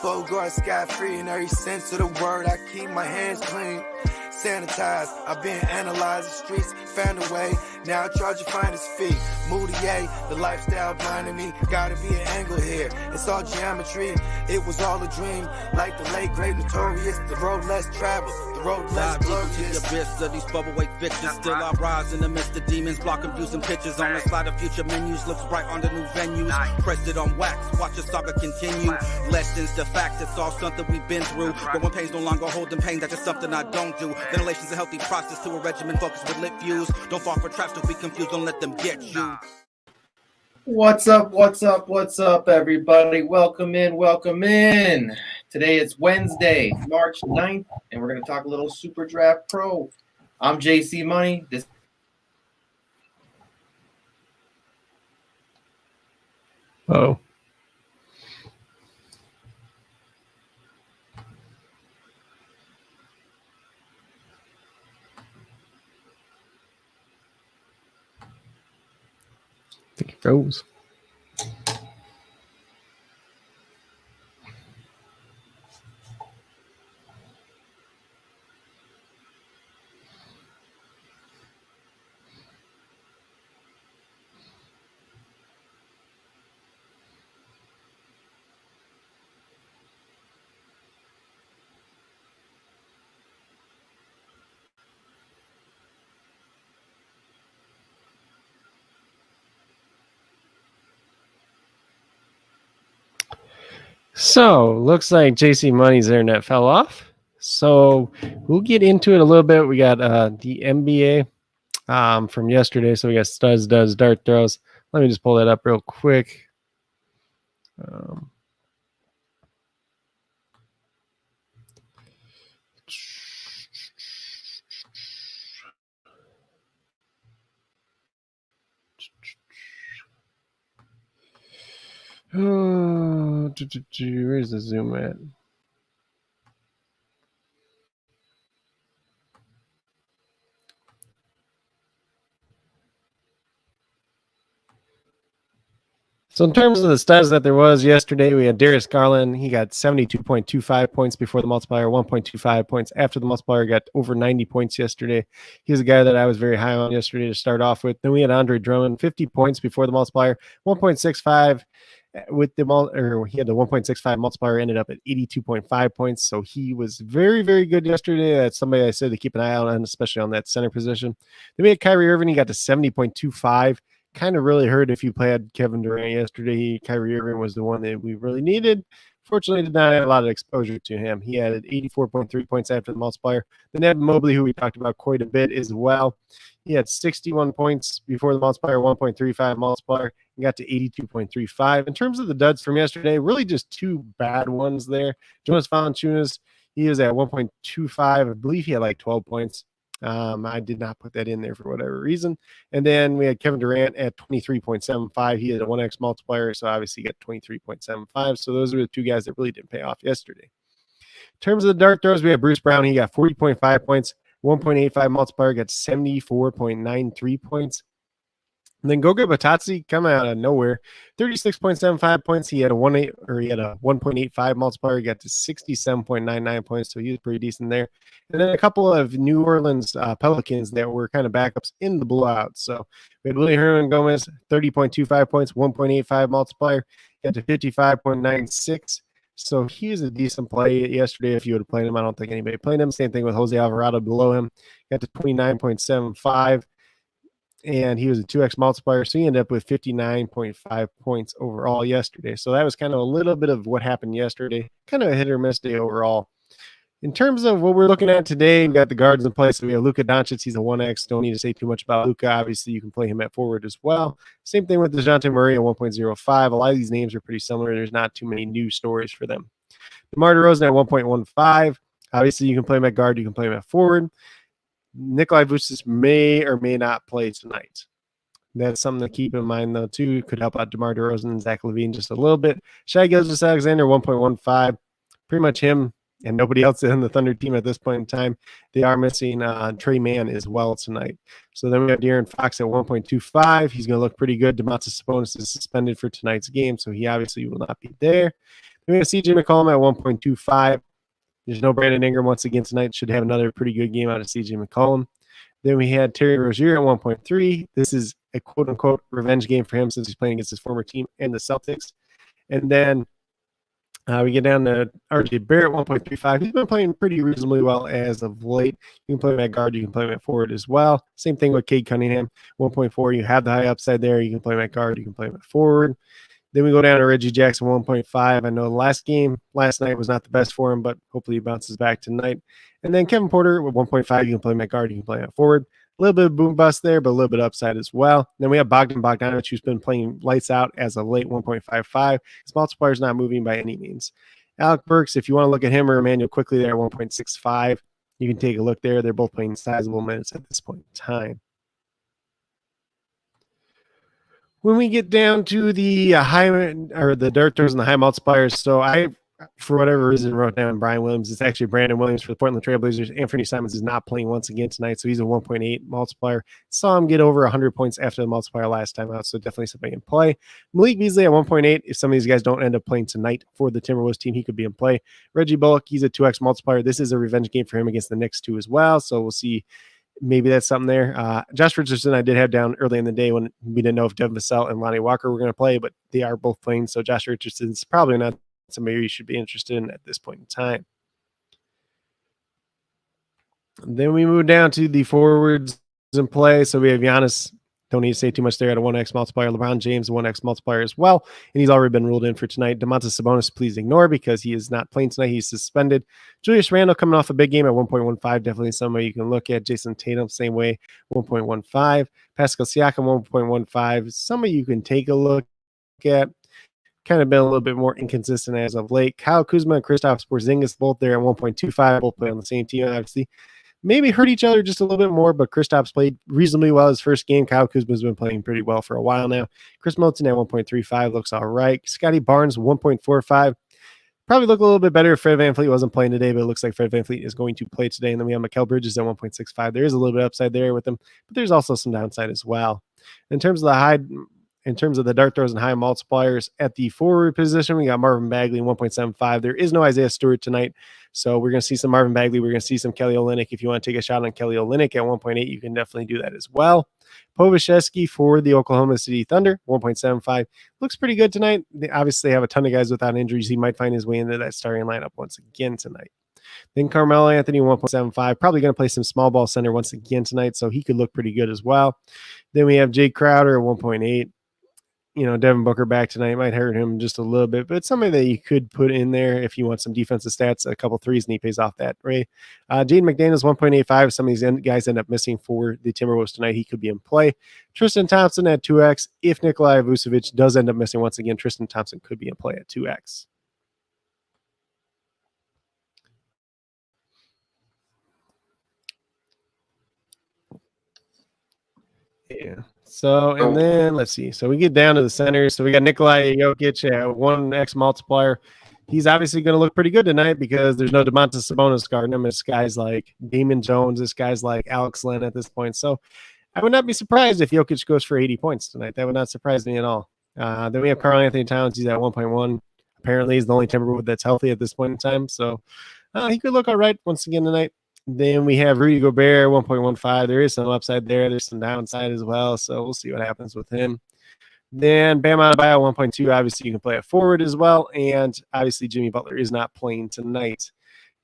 Bogard scot-free in every sense of the word. I keep my hands clean, sanitized. I've been analyzed the streets, found a way. Now I charge you finder's fee. Moutier, the lifestyle blinding me. Gotta be an angle here. It's all geometry. It was all a dream. Like the late great notorious, the road less traveled, the road less glorious. The abyss of these bubblegate bitches. Still I rise in the midst of demons, blocking views and pictures. On the slide of future menus, looks bright on the new venues. Pressed it on wax, watch the saga continue. Lessons, the facts, it's all something we've been through. But when pain's no longer holding pain, that's just something I don't do. Ventilation's a healthy process to a regimen focused with lit views. Don't fall for traps, don't be confused, don't let them get you. What's up, everybody? Welcome in. Today it's Wednesday, March 9th, and we're going to talk a little SuperDraft Pro. I'm JC Money. Oh. I think it froze. So, looks like JC Money's internet fell off. So, we'll get into it a little bit. We got the NBA from yesterday. So, we got studs, duds, dart throws. Let me just pull that up real quick. Oh, where's the zoom at? So in terms of the studs that there was yesterday, we had Darius Garland. He got 72.25 points before the multiplier, 1.25 points after the multiplier, got over 90 points yesterday. He's a guy that I was very high on yesterday to start off with. Then we had Andre Drummond, 50 points before the multiplier, 1.65 with the he had the 1.65 multiplier, ended up at 82.5 points. So he was very, very good yesterday. That's somebody I said to keep an eye out on, especially on that center position. Then we had Kyrie Irving. He got to 70.25. Kind of really hurt if you played Kevin Durant yesterday. Kyrie Irving was the one that we really needed. Fortunately, did not have a lot of exposure to him. He added 84.3 points after the multiplier. Then Evan Mobley, who we talked about quite a bit as well. He had 61 points before the multiplier, 1.35 multiplier, and got to 82.35. In terms of the duds from yesterday, really just two bad ones there. Jonas Valanciunas, he was at 1.25. I believe he had like 12 points. I did not put that in there for whatever reason. And then we had Kevin Durant at 23.75. He had a 1x multiplier, so obviously he got 23.75. So those are the two guys that really didn't pay off yesterday. In terms of the dart throws, we had Bruce Brown. He got 40.5 points, 1.85 multiplier, got 74.93 points. And then Goga Batazzi coming out of nowhere, 36.75 points. He had a 1.85 multiplier. He got to 67.99 points, so he was pretty decent there. And then a couple of New Orleans Pelicans that were kind of backups in the blowout. So we had Willie Hernan Gomez, 30.25 points, 1.85 multiplier. He got to 55.96. So he was a decent play yesterday if you would have played him. I don't think anybody played him. Same thing with Jose Alvarado below him. Got to 29.75. And he was a 2x multiplier, so he ended up with 59.5 points overall yesterday. So that was kind of a little bit of what happened yesterday. Kind of a hit or miss day overall. In terms of what we're looking at today, we've got the guards in place. So we have Luka Doncic. He's a 1x. Don't need to say too much about Luka. Obviously, you can play him at forward as well. Same thing with DeJounte Murray at 1.05. A lot of these names are pretty similar. There's not too many new stories for them. DeMar DeRozan at 1.15. Obviously, you can play him at guard. You can play him at forward. Nikolai Vucevic may or may not play tonight. That's something to keep in mind, though, too. Could help out DeMar DeRozan and Zach LaVine just a little bit. Shai Gilgeous-Alexander, 1.15. Pretty much him and nobody else in the Thunder team at this point in time. They are missing Trey Mann as well tonight. So then we have De'Aaron Fox at 1.25. He's going to look pretty good. Domantas Sabonis is suspended for tonight's game, so he obviously will not be there. Then we have CJ McCollum at 1.25. There's no Brandon Ingram once again tonight. Should have another pretty good game out of CJ McCollum. Then we had Terry Rozier at 1.3. This is a quote-unquote revenge game for him since he's playing against his former team and the Celtics. And then we get down to RJ Barrett, 1.35. He's been playing pretty reasonably well as of late. You can play him at guard. You can play him at forward as well. Same thing with Cade Cunningham, 1.4. You have the high upside there. You can play him at guard. You can play him at forward. Then we go down to Reggie Jackson, 1.5. I know the last night was not the best for him, but hopefully he bounces back tonight. And then Kevin Porter with 1.5. You can play him at guard. You can play him at forward. A little bit of boom bust there, but a little bit upside as well. Then we have Bogdanovich, who's been playing lights out as a late 1.55. His multiplier is not moving by any means. Alec Burks, if you want to look at him or Emmanuel quickly there at 1.65, you can take a look there. They're both playing sizable minutes at this point in time. When we get down to the high or the dark throws and the high multipliers, so I, for whatever reason, wrote down Brian Williams. It's actually Brandon Williams for the Portland Trailblazers. Anthony Simons is not playing once again tonight, so he's a 1.8 multiplier. Saw him get over 100 points after the multiplier last time out, so definitely somebody in play. Malik Beasley at 1.8. If some of these guys don't end up playing tonight for the Timberwolves team, he could be in play. Reggie Bullock, he's a 2x multiplier. This is a revenge game for him against the Knicks too as well, so we'll see. Maybe that's something there. Josh Richardson, I did have down early in the day when we didn't know if Devin Vassell and Lonnie Walker were going to play, but they are both playing. So Josh Richardson's probably not somebody you should be interested in at this point in time. Then we move down to the forwards in play. So we have Giannis. Don't need to say too much there at a 1x multiplier. LeBron James, a 1x multiplier as well. And he's already been ruled in for tonight. Domantas Sabonis, please ignore because he is not playing tonight. He's suspended. Julius Randle coming off a big game at 1.15. Definitely somebody you can look at. Jason Tatum, same way, 1.15. Pascal Siakam, 1.15. Somebody you can take a look at. Kind of been a little bit more inconsistent as of late. Kyle Kuzma and Kristaps Porzingis both there at 1.25. Both play on the same team, obviously. Maybe hurt each other just a little bit more, but Kristaps played reasonably well his first game. Kyle Kuzma's been playing pretty well for a while now. Chris Middleton at 1.35 looks all right. Scotty Barnes, 1.45. Probably look a little bit better if Fred VanVleet wasn't playing today, but it looks like Fred VanVleet is going to play today. And then we have Mikal Bridges at 1.65. There is a little bit upside there with him, but there's also some downside as well. In terms of the dark throws and high multipliers at the forward position, we got Marvin Bagley, 1.75. There is no Isaiah Stewart tonight, so we're going to see some Marvin Bagley. We're going to see some Kelly Olynyk. If you want to take a shot on Kelly Olynyk at 1.8, you can definitely do that as well. Povashevsky for the Oklahoma City Thunder, 1.75. Looks pretty good tonight. They obviously have a ton of guys without injuries. He might find his way into that starting lineup once again tonight. Then Carmelo Anthony, 1.75. Probably going to play some small ball center once again tonight, so he could look pretty good as well. Then we have Jay Crowder at 1.8. You know, Devin Booker back tonight might hurt him just a little bit, but it's somebody that you could put in there if you want some defensive stats, a couple threes, and he pays off that, right? Jaden McDaniels, 1.85. Some of these guys end up missing for the Timberwolves tonight. He could be in play. Tristan Thompson at 2x. If Nikolai Vucevic does end up missing once again, Tristan Thompson could be in play at 2x. Yeah. So, and then let's see. So we get down to the centers. So we got Nikolai Jokic at 1x multiplier. He's obviously going to look pretty good tonight because there's no Domantas Sabonis guarding him. It's guys like Damon Jones. It's guys like Alex Len at this point. So I would not be surprised if Jokic goes for 80 points tonight. That would not surprise me at all. Then we have Karl Anthony Towns. He's at 1.1. Apparently he's the only Timberwolves that's healthy at this point in time. So he could look all right once again tonight. Then we have Rudy Gobert, 1.15. There is some upside there. There's some downside as well. So we'll see what happens with him. Then Bam Adebayo, 1.2. Obviously, you can play a forward as well. And obviously, Jimmy Butler is not playing tonight.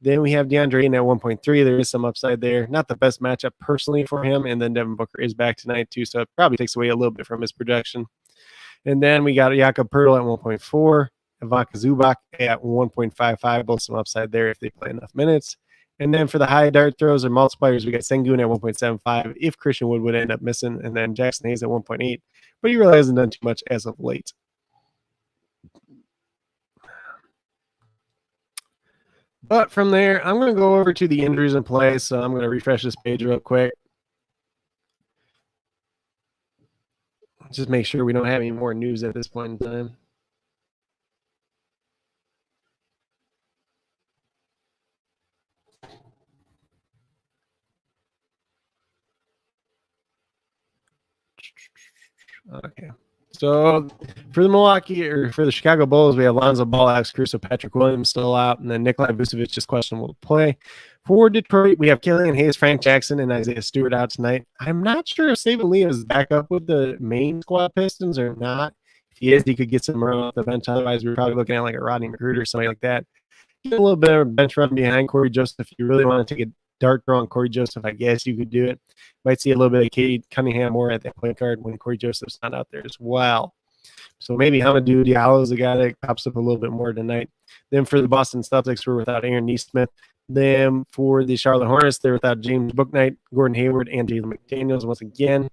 Then we have DeAndre Ayton at 1.3. There is some upside there. Not the best matchup personally for him. And then Devin Booker is back tonight too. So it probably takes away a little bit from his production. And then we got Jakob Poeltl at 1.4. Ivanka Zubac at 1.55. Both some upside there if they play enough minutes. And then for the high dart throws or multipliers, we got Sengun at 1.75 if Christian Wood would end up missing, and then Jackson Hayes at 1.8. But he really hasn't done too much as of late. But from there, I'm going to go over to the injuries in play, so I'm going to refresh this page real quick. Just make sure we don't have any more news at this point in time. Okay. So for the Chicago Bulls, we have Lonzo Ball, Alex Caruso, Patrick Williams still out, and then Nikolai Vucevic is questionable to play. For Detroit, we have Killian Hayes, Frank Jackson, and Isaiah Stewart out tonight. I'm not sure if Saban Lee is back up with the main squad Pistons or not. If he is, he could get some run off the bench. Otherwise, we're probably looking at like a Rodney McGruder or something like that. Get a little bit of a bench run behind Corey Joseph. If you really want to take a dart throw on Corey Joseph, I guess you could do it. Might see a little bit of Cade Cunningham more at that point guard when Corey Joseph's not out there as well. So maybe Hamidou Diallo is the guy that pops up a little bit more tonight. Then for the Boston Celtics, we're without Aaron Nesmith. Then for the Charlotte Hornets, they're without James Bouknight, Gordon Hayward, and Jalen McDaniels once again.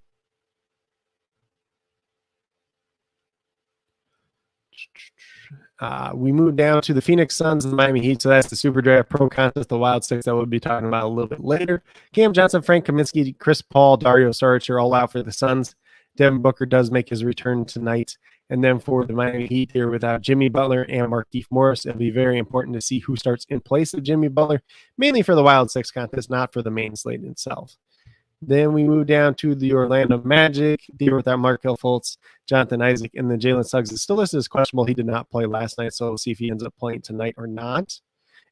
We move down to the Phoenix Suns and the Miami Heat. So that's the SuperDraft Pro contest, the Wild Six that we'll be talking about a little bit later. Cam Johnson, Frank Kaminsky, Chris Paul, Dario Saric are all out for the Suns. Devin Booker does make his return tonight. And then for the Miami Heat, they're without Jimmy Butler and Markieff Morris. It'll be very important to see who starts in place of Jimmy Butler, mainly for the Wild Six contest, not for the main slate itself. Then we move down to the Orlando Magic. They're without Markelle Fultz, Jonathan Isaac, and then Jalen Suggs is still listed as questionable. He did not play last night, so we'll see if he ends up playing tonight or not.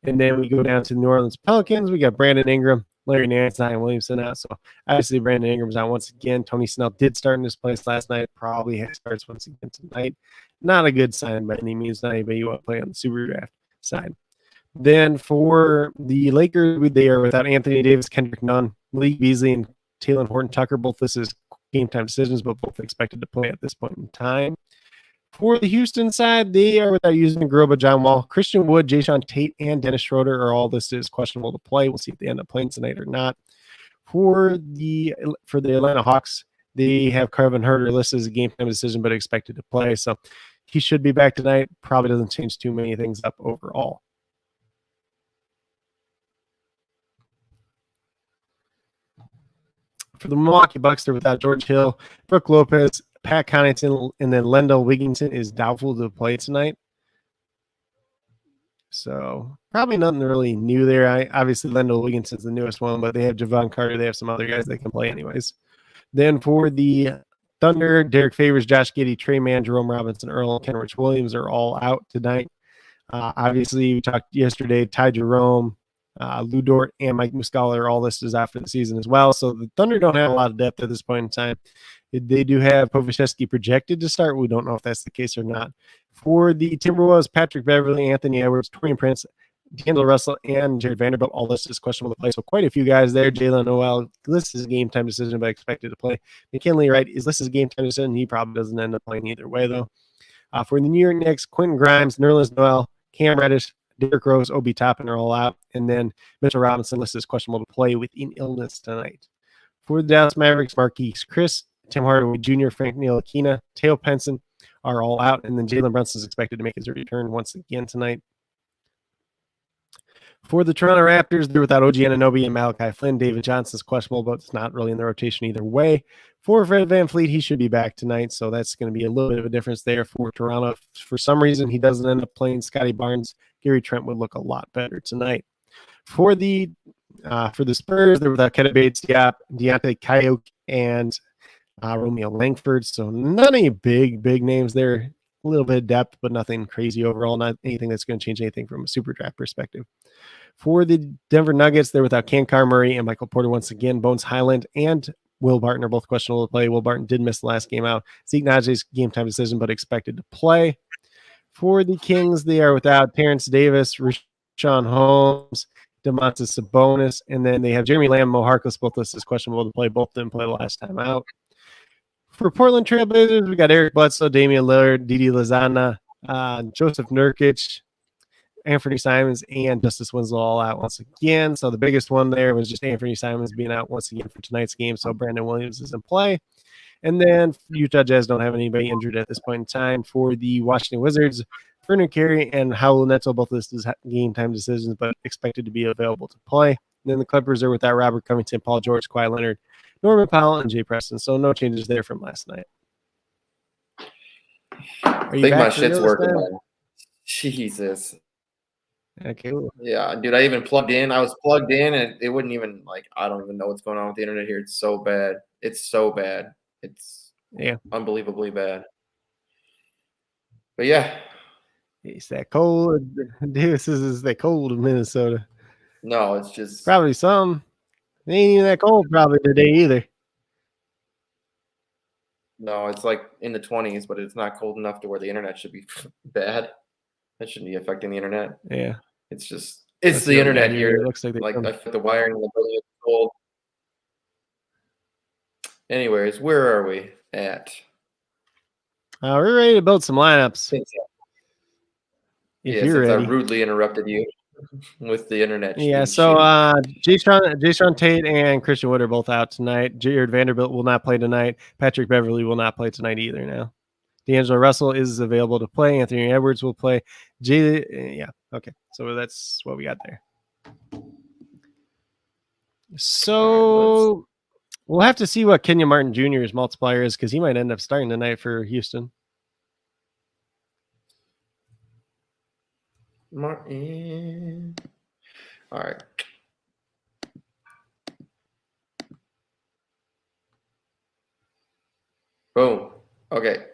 And then we go down to the New Orleans Pelicans. We got Brandon Ingram, Larry Nance, Zion Williamson out. So obviously Brandon Ingram's out once again. Tony Snell did start in his place last night. Probably starts once again tonight. Not a good sign by any means. Not anybody you want to play on the SuperDraft side. Then for the Lakers, they are without Anthony Davis, Kendrick Nunn, Malik Beasley, and Talen Horton-Tucker. Both this is game time decisions, but both expected to play at this point in time. For the Houston side, they are without using Garuba, John Wall, Christian Wood, Jayshawn Tate, and Dennis Schroeder are all listed as questionable to play. We'll see if they end up playing tonight or not. For the Atlanta Hawks, they have Kevin Huerter listed as a game time decision, but expected to play. So he should be back tonight. Probably doesn't change too many things up overall. For the Milwaukee Bucks, they're without George Hill, Brook Lopez, Pat Connaughton, and then Lendell Wigginton is doubtful to play tonight. So probably nothing really new there. Obviously, Lendell Wigginton's the newest one, but they have Javon Carter. They have some other guys that can play anyways. Then for the Thunder, Derek Favors, Josh Giddey, Trey Mann, Jerome Robinson, Earl, and Kenrich Williams are all out tonight. Obviously, we talked yesterday, Ty Jerome, Lou Dort, and Mike Muscala are all listed as out for the season as well. So the Thunder don't have a lot of depth at this point in time. They do have Povashevsky projected to start. We don't know if that's the case or not. For the Timberwolves, Patrick Beverly, Anthony Edwards, Torian Prince, D'Angelo Russell, and Jared Vanderbilt all listed as questionable to play. So quite a few guys there. Jalen Noel listed as a game time decision, but expected to play. McKinley Wright is listed as a game time decision. He probably doesn't end up playing either way, though. For the New York Knicks, Quentin Grimes, Nerlens Noel, Cam Reddish, Derrick Rose, Obi Toppin are all out. And then Mitchell Robinson listed as questionable to play with an illness tonight. For the Dallas Mavericks, Marquise Chris, Tim Hardaway Jr., Frank Ntilikina, Teo Penson are all out. And then Jalen Brunson is expected to make his return once again tonight. For the Toronto Raptors, they're without OG Anunoby and Malachi Flynn. David Johnson is questionable, but it's not really in the rotation either way. For Fred VanVleet, he should be back tonight, so that's going to be a little bit of a difference there for Toronto. For some reason, he doesn't end up playing Scotty Barnes. Gary Trent would look a lot better tonight. For the Spurs, they're without Ketta Bates, Deontay Kayuk, and Romeo Langford. So not any big names there. A little bit of depth, but nothing crazy overall. Not anything that's going to change anything from a super draft perspective. For the Denver Nuggets, they're without Cam Murray and Michael Porter once again. Bones Highland and Will Barton are both questionable to play. Will Barton did miss the last game out. Zeke Najee's game time decision, but expected to play. For the Kings, they are without Terrence Davis, Rashawn Holmes, Domantas Sabonis, and then they have Jeremy Lamb, Mo Harkless, both listed as questionable to play. Both didn't play the last time out. For Portland Trailblazers, we got Eric Bledsoe, Damian Lillard, Didi Lozana, Joseph Nurkic, Anthony Simons, and Justice Winslow all out once again. So the biggest one there was just Anthony Simons being out once again for tonight's game. So Brandon Williams is in play. And then Utah Jazz don't have anybody injured at this point in time. For the Washington Wizards, Vernon Carey and Howell Neto both listed as game time decisions, but expected to be available to play. And then the Clippers are without Robert Covington, Paul George, Kawhi Leonard, Norman Powell, and Jay Preston. So no changes there from last night. I think my shit's working now. Jesus. Okay. Cool. Yeah, dude, I even plugged in. I was plugged in, and it wouldn't even, I don't even know what's going on with the internet here. It's so bad. It's so bad. Yeah. Unbelievably bad. But yeah. It's that cold. Dude, this is that cold of Minnesota. No, it's just Probably some. It ain't even that cold probably today either. no, it's like in the 20s, but it's not cold enough to where the internet should be bad. That shouldn't be affecting the internet. Yeah. It's just Let's see the what we got internet here. It looks like Like I feel the wiring in the building is cold. Anyways, where are we at? we're ready to build some lineups. If Yeah, you're since ready. I rudely interrupted you with the internet. Yeah, being so shitty. Jason Tate and Christian Wood are both out tonight. Jared Vanderbilt will not play tonight. Patrick Beverly will not play tonight either now. D'Angelo Russell is available to play. Anthony Edwards will play. Yeah, okay. So that's what we got there. So we'll have to see what Kenyon Martin Jr.'s multiplier is because he might end up starting tonight for Houston. Martin. All right. Boom. Okay.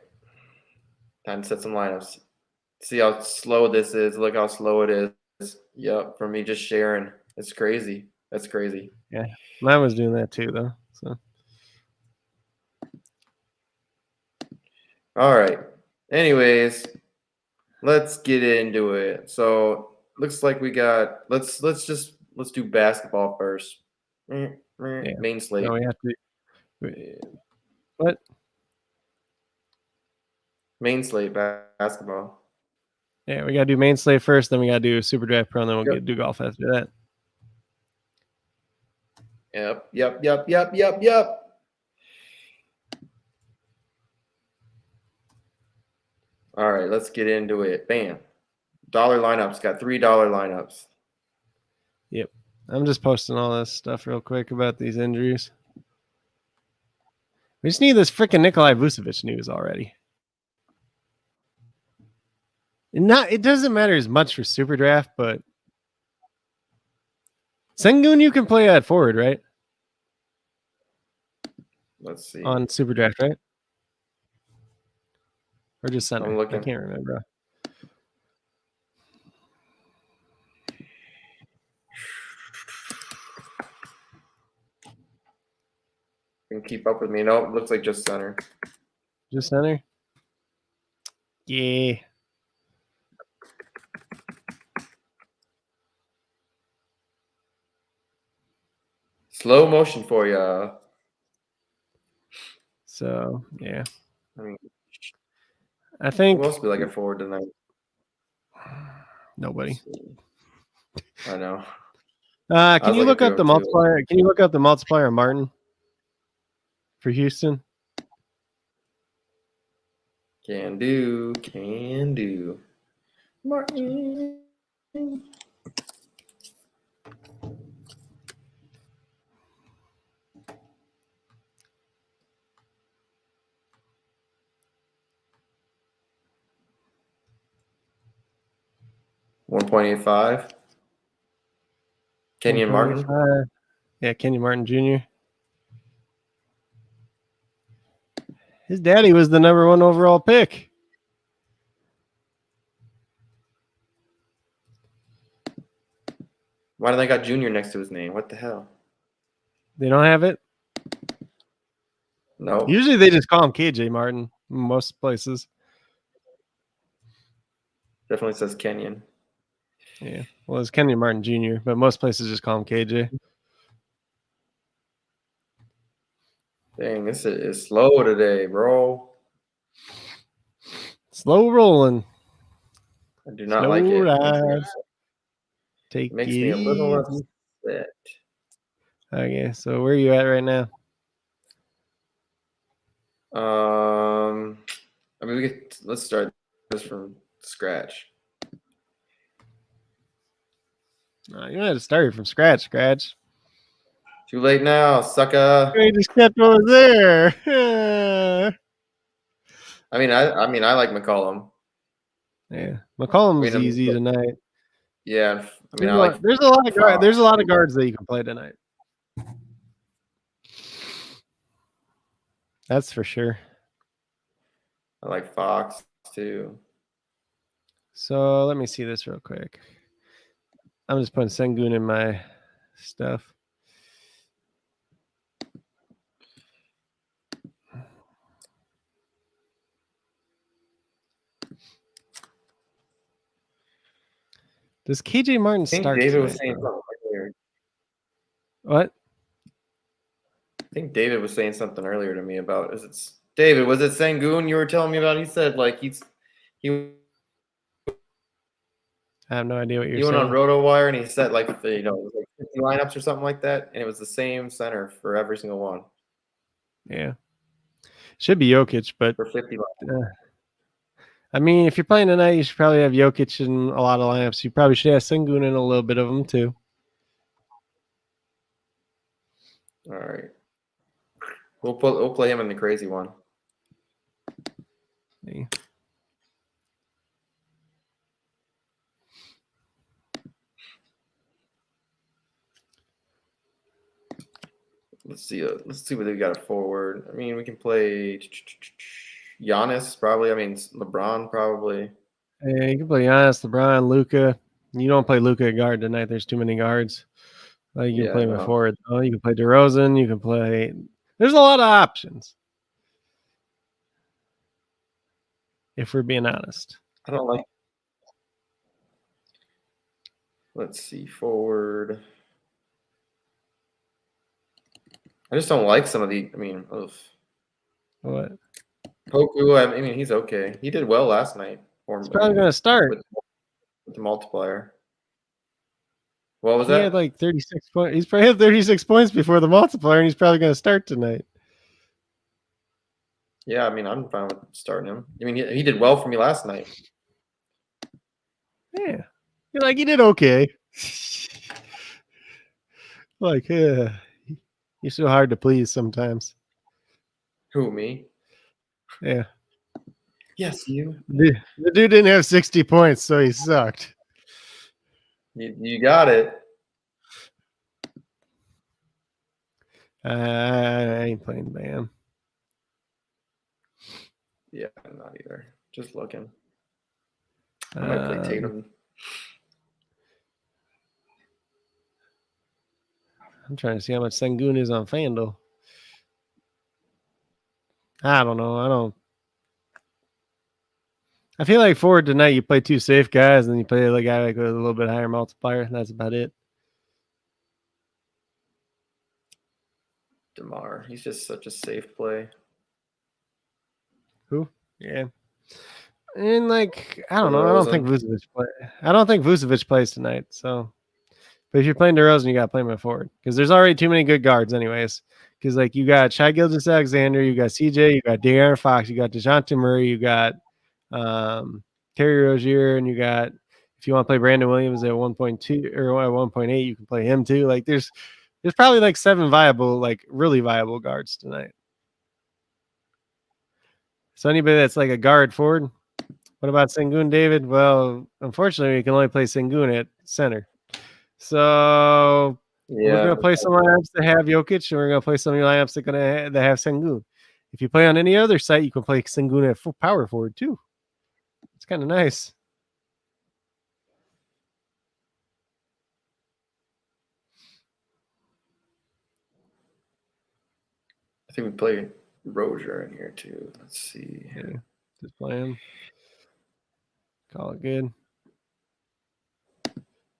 Time to set some lineups. See how slow this is. Look how slow it is. Yep. For me, just sharing. It's crazy. That's crazy. Yeah. Mine was doing that too, though. So. All right. Anyways, let's get into it. So looks like we got let's do basketball first. Yeah. Main slate. No, we have to. What? Main slate basketball. Yeah, we gotta do main slate first, then we gotta do SuperDraft Pro, and then we'll do golf after that. Yep. All right, let's get into it. Bam. Dollar lineups. Got $3 lineups. Yep. I'm just posting all this stuff real quick about these injuries. We just need this freaking Nikolai Vucevic news already. It doesn't matter as much for SuperDraft, but Sengun you can play at forward, right? Let's see. On SuperDraft, right? Or just center? I'm looking. I can't remember. You can keep up with me. No, it looks like just center. Just center? Yeah. Slow motion for you. So, yeah. I mean, I think. who else be like a forward tonight? Nobody. I know. Can you look up the multiplier? Can you look up the multiplier Martin for Houston? Can do. Martin. 1.85. Kenyon Martin. Yeah, Kenyon Martin Jr. His daddy was the #1 overall pick. Why do they got Junior next to his name? What the hell? They don't have it? No. Usually they just call him KJ Martin in most places. Definitely says Kenyon. Yeah. Well, it's Kenyon Martin Jr., but most places just call him KJ. Dang, this is slow today, bro. Slow rolling. I do not like it. Rise. It makes me a little upset. Okay, so where are you at right now? I mean, let's start this from scratch. You had to start from scratch. Too late now, sucker. You just kept over there. I mean, I like McCollum. Yeah, McCollum's easy tonight. Yeah, I mean, there's a lot of guards that you can play tonight. That's for sure. I like Fox too. So let me see this real quick. I'm just putting Sengun in my stuff. Does KJ Martin I think start David tonight, was saying though? something earlier. What? I think David was saying something earlier to me about David, was it Sengun you were telling me about? He said like he I have no idea what you're went on saying. RotoWire and he said like it was like 50 lineups or something like that, and it was the same center for every single one. Yeah. Should be Jokic, but For 50 lineups. I mean, if you're playing tonight, you should probably have Jokic in a lot of lineups. You probably should have Sengun in a little bit of them too. All right. We'll play him in the crazy one. Yeah. Let's see what they've got forward. I mean, we can play Giannis probably. I mean, LeBron probably. Yeah, you can play Giannis, LeBron, Luca. You don't play Luca at guard tonight. There's too many guards. You can play him at forward. Oh, you can play DeRozan. You can play. There's a lot of options. If we're being honest. I don't like. Let's see, forward. I just don't like some of the. I mean, What? Poku. I mean, he's okay. He did well last night. He's probably going to start with the multiplier. What was he that? had like 36 points. He's probably had 36 points before the multiplier, and he's probably going to start tonight. Yeah, I mean, I'm fine with starting him. I mean, he did well for me last night. Yeah, he did okay. You're so hard to please sometimes. Who, me? Yeah. Yes, you. The dude didn't have 60 points, so he sucked. You got it. I ain't playing Bam. Yeah, I'm not either. Just looking. I might play Tatum. I'm trying to see how much Sengun is on FanDuel. I don't know. I feel like forward tonight you play two safe guys, and then you play the guy with a little bit higher multiplier. That's about it. DeMar. He's just such a safe play. Who? Yeah. And I don't know. I don't think Vucevic plays tonight. So, but if you're playing DeRozan, you got to play him at forward because there's already too many good guards, anyways. Because you got Shai Gilgeous-Alexander, you got CJ, you got De'Aaron Fox, you got DeJounte Murray, you got Terry Rozier, and you got if you want to play Brandon Williams at 1.2 or at 1.8, you can play him too. There's probably 7 viable, really viable guards tonight. So anybody that's a guard forward. What about Sengun, David? Well, unfortunately, we can only play Sengun at center. So we're going to play some lineups that have Jokic, and we're going to play some lineups that have Sengun. If you play on any other site, you can play Sengun at power forward too. It's kind of nice. I think we play Rozier in here too. Let's see. Yeah, just play him. Call it good.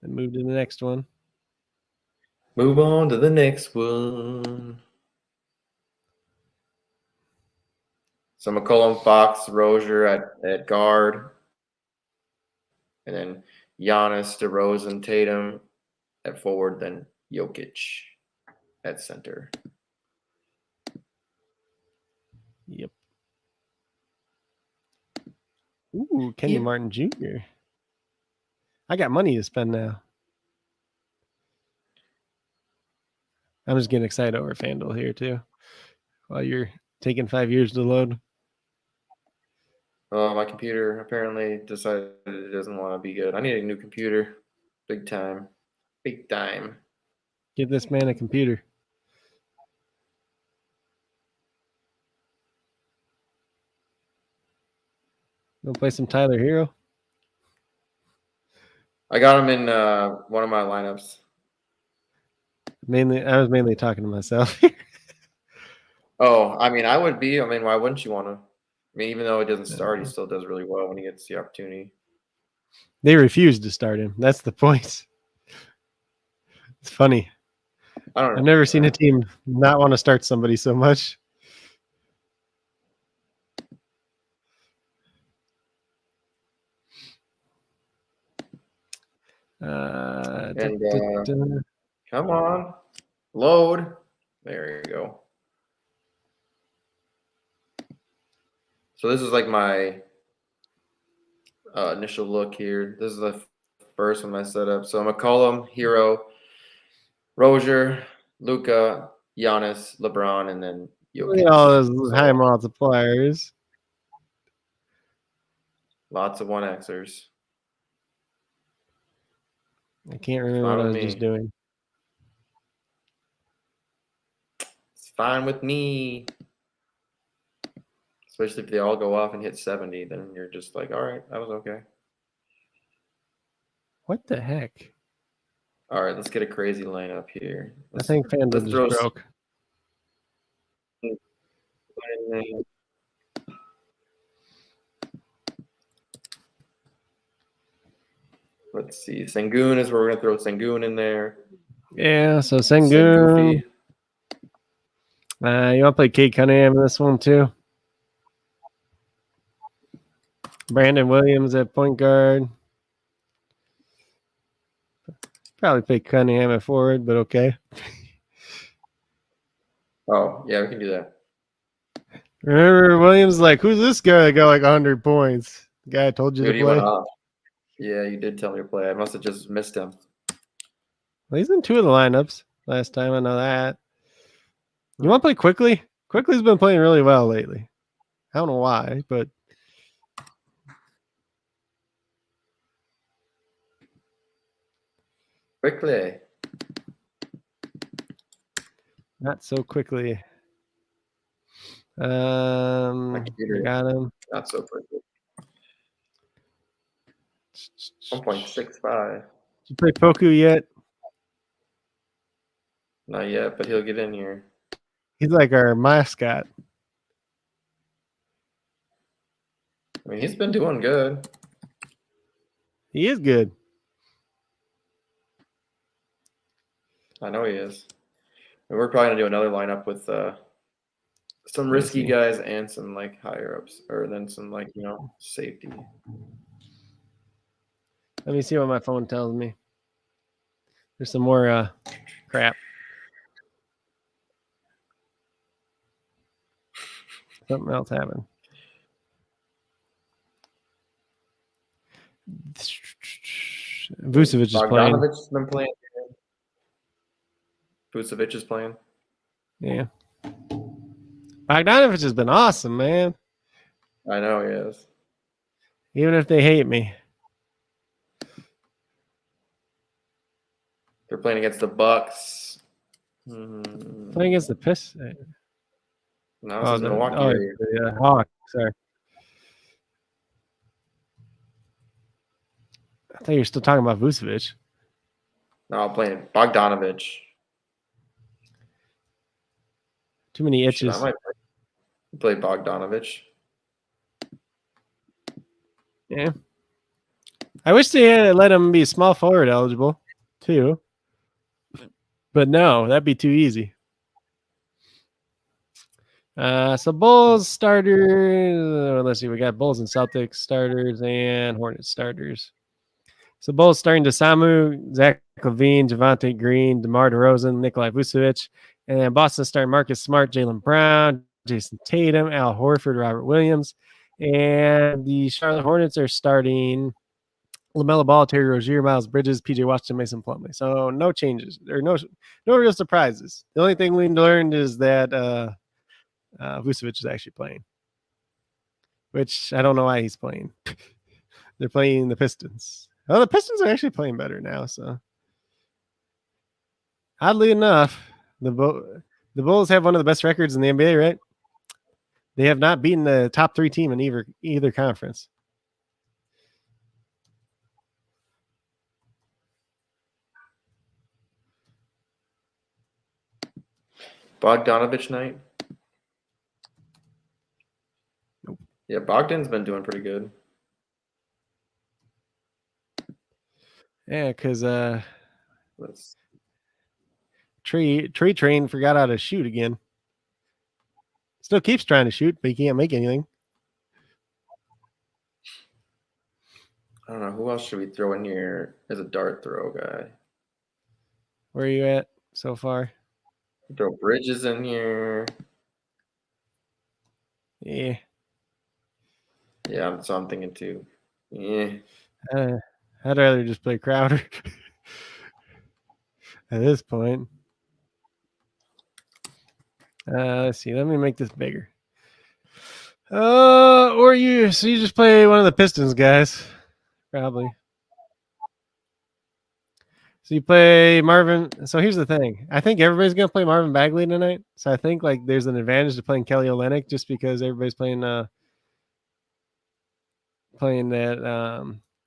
Then move to the next one. Move on to the next one. So McCollum, Fox, Rozier at guard. And then Giannis, DeRozan, Tatum at forward, then Jokic at center. Yep. Ooh, Kenyon Martin Jr. I got money to spend now. I'm just getting excited over FanDuel here too. While you're taking 5 years to load. Oh, my computer apparently decided it doesn't want to be good. I need a new computer. Big time. Big time. Give this man a computer. Want to play some Tyler Hero? I got him in one of my lineups. I was mainly talking to myself. Oh, I mean, I would be. I mean, why wouldn't you want to? I mean, even though he doesn't start, he still does really well when he gets the opportunity. They refused to start him. That's the point. It's funny. I don't know. I've never seen a team not want to start somebody so much. Come on, load. There you go. So this is like my initial look here. This is the first one I set up. So McCollum, Hero, Rozier, Luka, Giannis, LeBron, and then Jokic. Look at all those high multipliers. Lots of 1Xers. I can't remember what I was just doing. It's fine with me. Especially if they all go off and hit 70, then you're just like, all right, that was okay. What the heck? All right, let's get a crazy lineup here. I think FanDuel just broke. Let's see. Sengun is where we're going to throw Sengun in there. Yeah, so Sengun. You want to play Kate Cunningham in this one too? Brandon Williams at point guard. Probably play Cunningham at forward, but okay. Oh, yeah, we can do that. Remember, Williams like, who's this guy that got like 100 points? The guy I told you to play. Yeah, you did tell me to play. I must have just missed him. Well, he's in 2 of the lineups last time. I know that. You want to play Quickly? Quickly's been playing really well lately. I don't know why, but Quickly. Not so quickly. I got him. Not so quickly. 1.65. Did you play Poku yet? Not yet, but he'll get in here. He's like our mascot. I mean, he's been doing good. He is good. I know he is. And we're probably gonna do another lineup with some risky guys and some like higher ups, or then some like safety. Let me see what my phone tells me. There's some more crap. Something else happened. Vucevic is playing. Bogdanovic's been playing. Vucevic is playing. Yeah. Bogdanovich has been awesome, man. I know he is. Even if they hate me. They're playing against the Bucks. Playing against the Pistons. No, this is Milwaukee. Yeah, Hawks. Sorry. I thought you were still talking about Vucevic. No, I'm playing Bogdanovich. Too many itches. I might play Bogdanovich. Yeah. I wish they had let him be small forward eligible, too. But no, that'd be too easy. So Bulls starters. Let's see. We got Bulls and Celtics starters and Hornets starters. So Bulls starting DeSamu, Zach LaVine, Javonte Green, DeMar DeRozan, Nikolai Vucevic. And then Boston starting Marcus Smart, Jaylen Brown, Jason Tatum, Al Horford, Robert Williams. And the Charlotte Hornets are starting LaMelo Ball, Terry Rozier, Miles Bridges, PJ Washington, Mason Plumlee. So no changes. There are no real surprises. The only thing we learned is that Vucevic is actually playing, which I don't know why he's playing. They're playing the Pistons. Oh, the Pistons are actually playing better now. So oddly enough, the Bulls have one of the best records in the NBA, right? They have not beaten the top 3 team in either conference. Bogdanovich night? Nope. Yeah, Bogdan's been doing pretty good. Yeah, because Let's, Tree Train forgot how to shoot again. Still keeps trying to shoot, but he can't make anything. I don't know. Who else should we throw in here as a dart throw guy? Where are you at so far? Throw Bridges in here. Yeah. Yeah, so I'm thinking too. Yeah. I'd rather just play Crowder at this point. Let's see. Let me make this bigger. So you just play one of the Pistons guys, probably. So you play Marvin. So here's the thing. I think everybody's gonna play Marvin Bagley tonight. So I think like there's an advantage to playing Kelly Olynyk just because everybody's playing that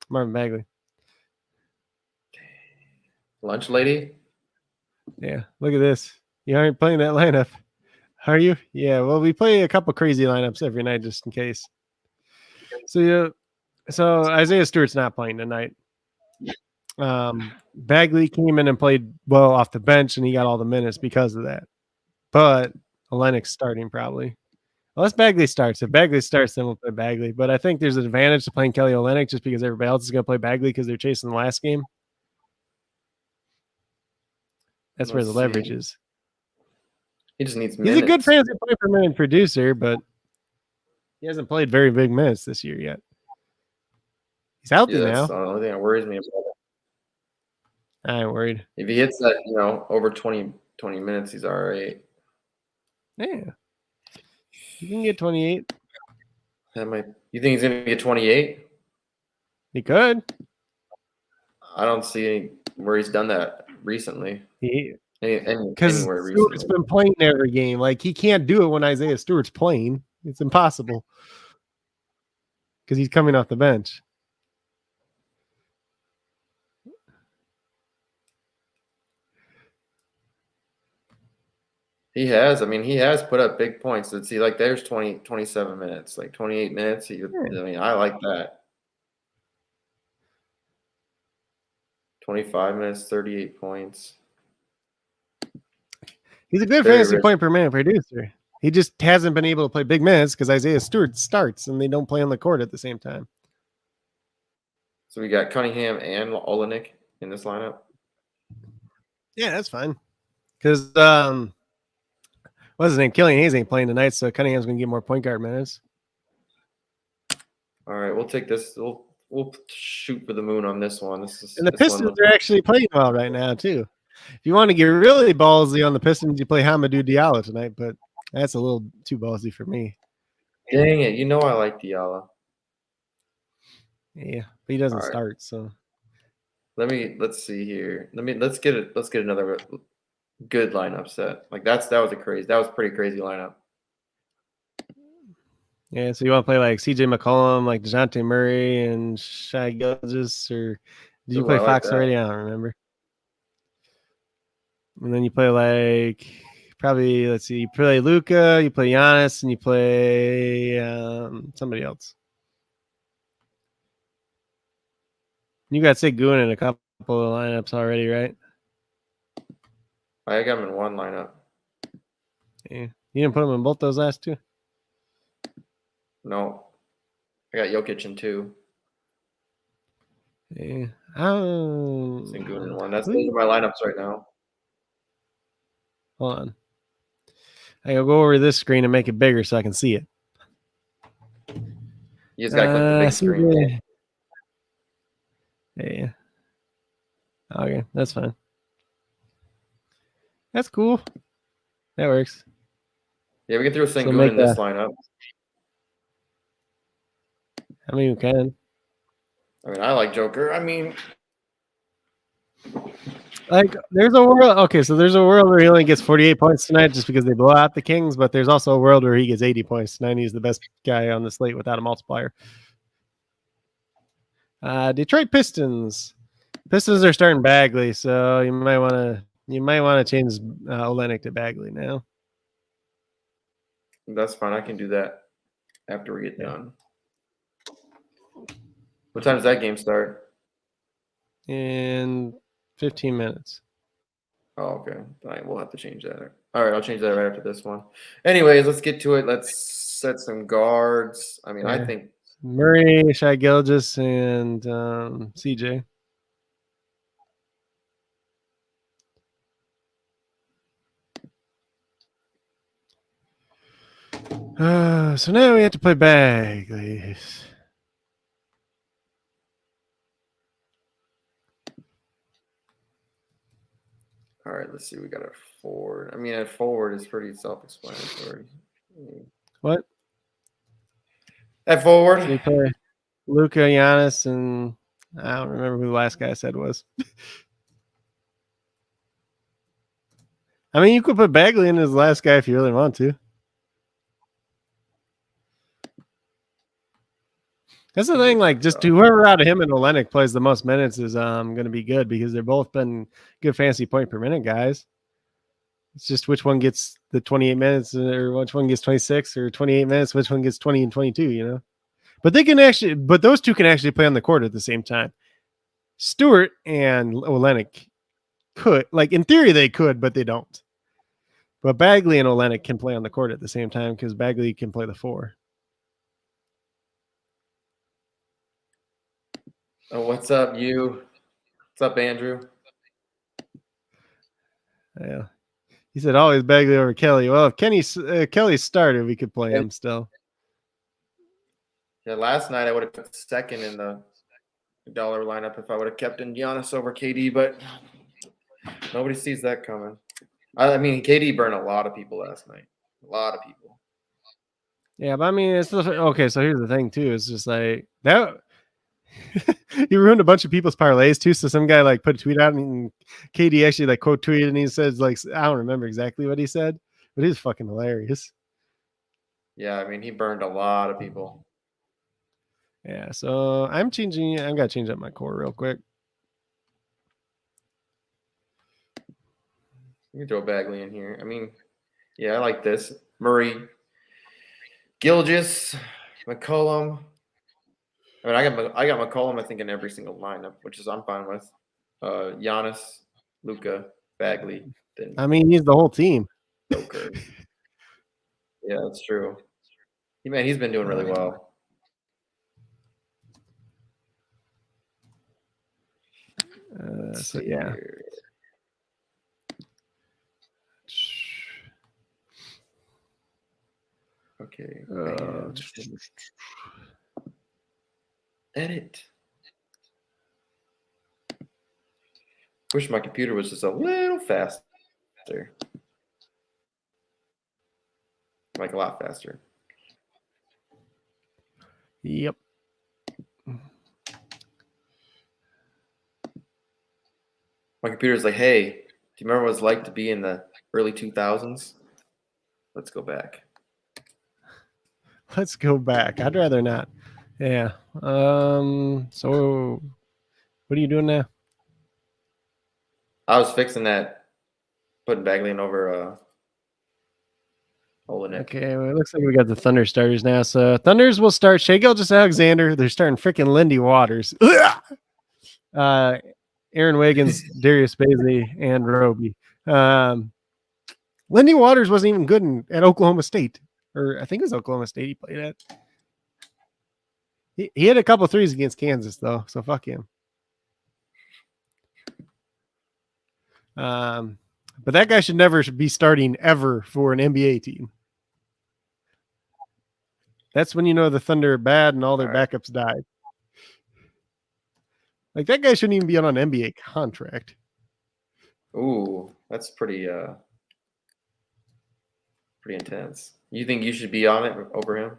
Marvin Bagley. Lunch lady? Yeah, look at this. You aren't playing that lineup, are you? Yeah. Well, we play a couple crazy lineups every night just in case. So Isaiah Stewart's not playing tonight. Bagley came in and played well off the bench, and he got all the minutes because of that. But Olynyk's starting probably. Unless Bagley starts. If Bagley starts, then we'll play Bagley. But I think there's an advantage to playing Kelly Olynyk just because everybody else is going to play Bagley because they're chasing the last game. That's where the leverage is. He just needs minutes. He's a good fantasy point per minute producer, but he hasn't played very big minutes this year yet. He's healthy now. That's the only thing that worries me about it. I ain't worried. If he hits that, over 20 minutes, he's all right. Yeah. You can get 28. You think he's going to get 28? He could. I don't see where he's done that recently. Because Stewart's been playing every game. Like, he can't do it when Isaiah Stewart's playing. It's impossible. Because he's coming off the bench. He has put up big points. Let's see, like there's 27 minutes, like 28 minutes. I like that. 25 minutes, 38 points. He's a good fantasy point per minute producer. He just hasn't been able to play big minutes because Isaiah Stewart starts and they don't play on the court at the same time. So we got Cunningham and Olynyk in this lineup. Yeah, that's fine. Because what's his name? Killian Hayes ain't playing tonight, so Cunningham's gonna get more point guard minutes. All right, we'll take this. We'll shoot for the moon on this one. And the Pistons are actually playing well right now too. If you want to get really ballsy on the Pistons, you play Hamidou Diallo tonight, but that's a little too ballsy for me. Dang it! I like Diallo. Yeah, but he doesn't start. So let's see here. Let's get another good lineup set. Like that was a pretty crazy lineup. Yeah, so you want to play like CJ McCollum, like DeJounte Murray and Shai Gilgeous, or did you play Fox already? I don't remember. And then you play like probably, let's see, you play Luka, you play Giannis, and you play somebody else. You got Sengun in a couple of lineups already, right? I got him in one lineup. Yeah. You didn't put him in both those last two? No. I got Jokic in two. Yeah. Sengun in one. Those are my lineups right now. Hold on. I'll go over this screen and make it bigger so I can see it. You just got to click the big screen. Yeah. Okay, that's fine. That's cool. That works. Yeah, we can throw Sengun in this lineup. I mean, we can. I like Joker. Like, there's a world. Okay, so there's a world where he only gets 48 points tonight just because they blow out the Kings, but there's also a world where he gets 80 points tonight. He's the best guy on the slate without a multiplier. Detroit Pistons. Pistons are starting Bagley, so you might want to change Olynyk to Bagley now. That's fine. I can do that after we get done. What time does that game start? In 15 minutes. Oh, okay. All right, we'll have to change that. All right, I'll change that right after this one. Anyways, let's get to it. Let's set some guards. I mean, I think Murray, Shai Gilgeous, and CJ. So now we have to play Bagley. all right, let's see. We got a forward. I mean, a forward is pretty self-explanatory. What? At forward. So you play Luka, Giannis, and I don't remember who the last guy I said was. I mean, you could put Bagley in as the last guy if you really want to. That's the thing. Like, just whoever out of him and Olenek plays the most minutes is going to be good because they're both been good fantasy point per minute guys. It's just which one gets the 28 minutes or which one gets 26 or 28 minutes, which one gets 20 and 22, you know? But they can actually, but those two can actually play on the court at the same time. Stewart and Olenek could, like, in theory they could, but they don't. But Bagley and Olenek can play on the court at the same time because Bagley can play the 4. Oh, what's up, you? What's up, Andrew? Yeah. He said always Bagley over Kelly. Well, if Kelly started, we could play him still. Yeah, last night I would have put second in the dollar lineup if I would have kept in Giannis over KD, but nobody sees that coming. I mean, KD burned a lot of people last night. A lot of people. Yeah, but I mean, it's okay. So here's the thing, too. It's just like that. He ruined a bunch of people's parlays too. So some guy like put a tweet out and KD actually like quote tweeted and he says like, I don't remember exactly what he said, but he's fucking hilarious. Yeah, I mean, he burned a lot of people. Yeah, so I'm gonna change up my core real quick. You can throw Bagley in here. I mean, yeah, I like this. Murray, Gilgeous, McCollum. I mean, I got McCollum, I think, in every single lineup, which is I'm fine with. Giannis, Luka, Bagley. Then I mean, he's the whole team. Joker. Yeah, that's true. Man, he's been doing really well. So yeah. Okay. Edit. Wish my computer was just a little faster. Like a lot faster. Yep. My computer's like, hey, do you remember what it's like to be in the early 2000s? Let's go back. Let's go back. I'd rather not. Yeah. So what are you doing now? I was fixing that, putting Bagley in over Olenek. Okay, well, it looks like we got the Thunder starters now. So Thunders will start Shai Gilgeous-Alexander. They're starting freaking Lindy Waters. Aaron Wiggins, Darius Bazley, and Roby. Lindy Waters wasn't even good at Oklahoma State. Or I think it was Oklahoma State he played at. He had a couple threes against Kansas, though, so fuck him. But that guy should never be starting ever for an NBA team. That's when you know the Thunder are bad and all their backups died. Like, that guy shouldn't even be on an NBA contract. Ooh, that's pretty intense. You think you should be on it over him?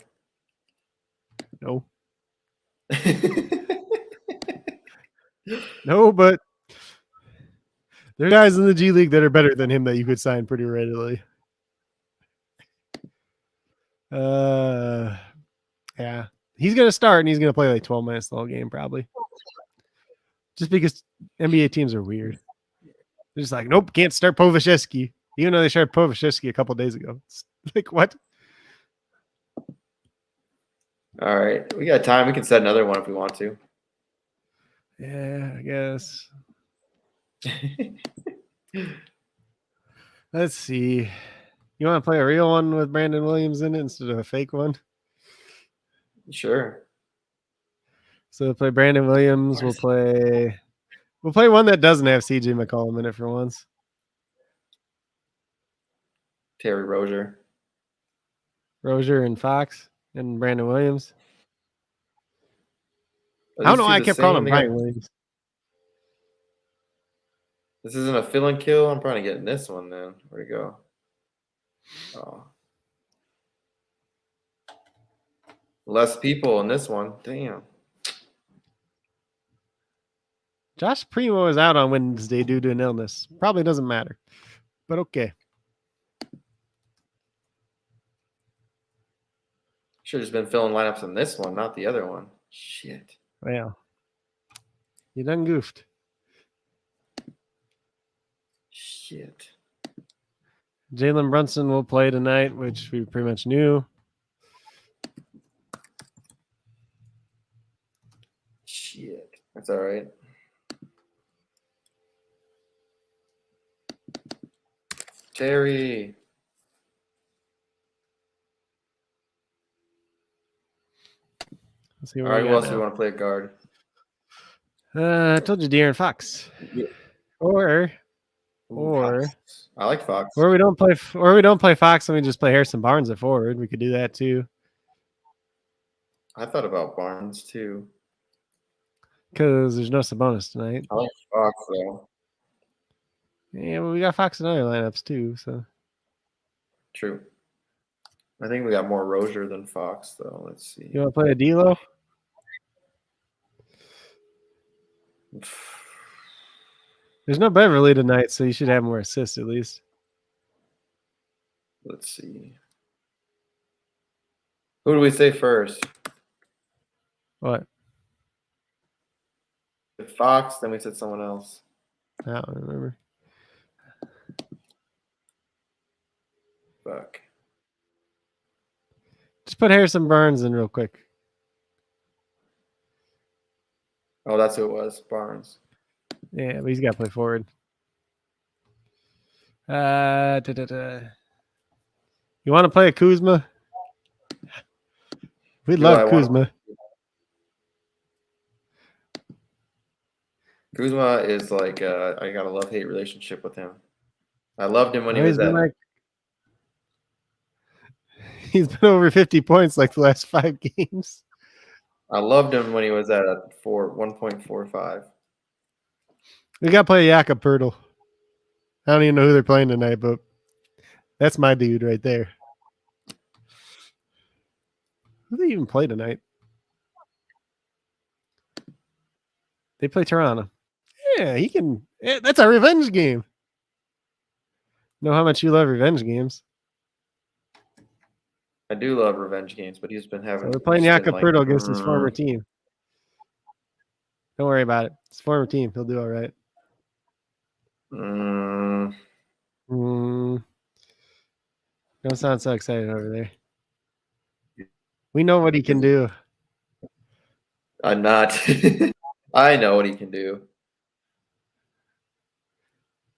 No. No, but there are guys in the G League that are better than him that you could sign pretty readily. Yeah. He's going to start and he's going to play like 12 minutes the whole game probably. Just because NBA teams are weird. They're just like, nope, can't start Povashevsky. Even though they started Povashevsky a couple days ago. It's like, what? All right. We got time. We can set another one if we want to. Yeah, I guess. Let's see. You want to play a real one with Brandon Williams in it instead of a fake one? Sure. So we'll play Brandon Williams. We'll play one that doesn't have CJ McCollum in it for once. Terry Rozier. Rozier and Fox and Brandon Williams. Are I don't these know two why I the kept same? calling him They Brian got- Williams. This isn't a fill and kill. I'm probably getting this one then. Where'd it go? Oh. Less people in this one. Damn. Josh Primo is out on Wednesday due to an illness. Probably doesn't matter, but okay. Should have just been filling lineups in this one, not the other one. Shit. Well, you done goofed. Shit. Jalen Brunson will play tonight, which we pretty much knew. Shit. That's all right. Terry. Let's see All what right, we who got else do now. we want to play a guard? I told you De'Aaron Fox. Yeah. Or Fox. I like Fox. we don't play Fox and we just play Harrison Barnes at forward. We could do that too. I thought about Barnes too. Because there's no Sabonis tonight. I like Fox though. Yeah, well, we got Fox in other lineups too. So True. I think we got more Rozier than Fox though. Let's see. you want to play a D'Lo? There's no Beverly tonight, so you should have more assists at least. Let's see. Who do we say first? What? Fox, then we said someone else. I don't remember. Fuck. Just put Harrison Barnes in real quick. Oh, that's who it was. Barnes. Yeah, but he's got to play forward. You want to play a Kuzma? We Do I love wanna- Kuzma. Kuzma is like I got a love-hate relationship with him. I loved him when he He's was been at he's been over 50 points like the last 5 games. I loved him when he was at 1.45. We got to play Jakob Pertl. I don't even know who they're playing tonight, but that's my dude right there. Who do they even play tonight? They play Toronto. Yeah, he can. Yeah, that's a revenge game. Know how much you love revenge games. I do love revenge games, but he's been having. So we're playing he's been Jakob like, Pertl against his former team. Don't worry about it. His former team. He'll do all right. Don't sound so excited over there. We know what he can do. I'm not. I know what he can do.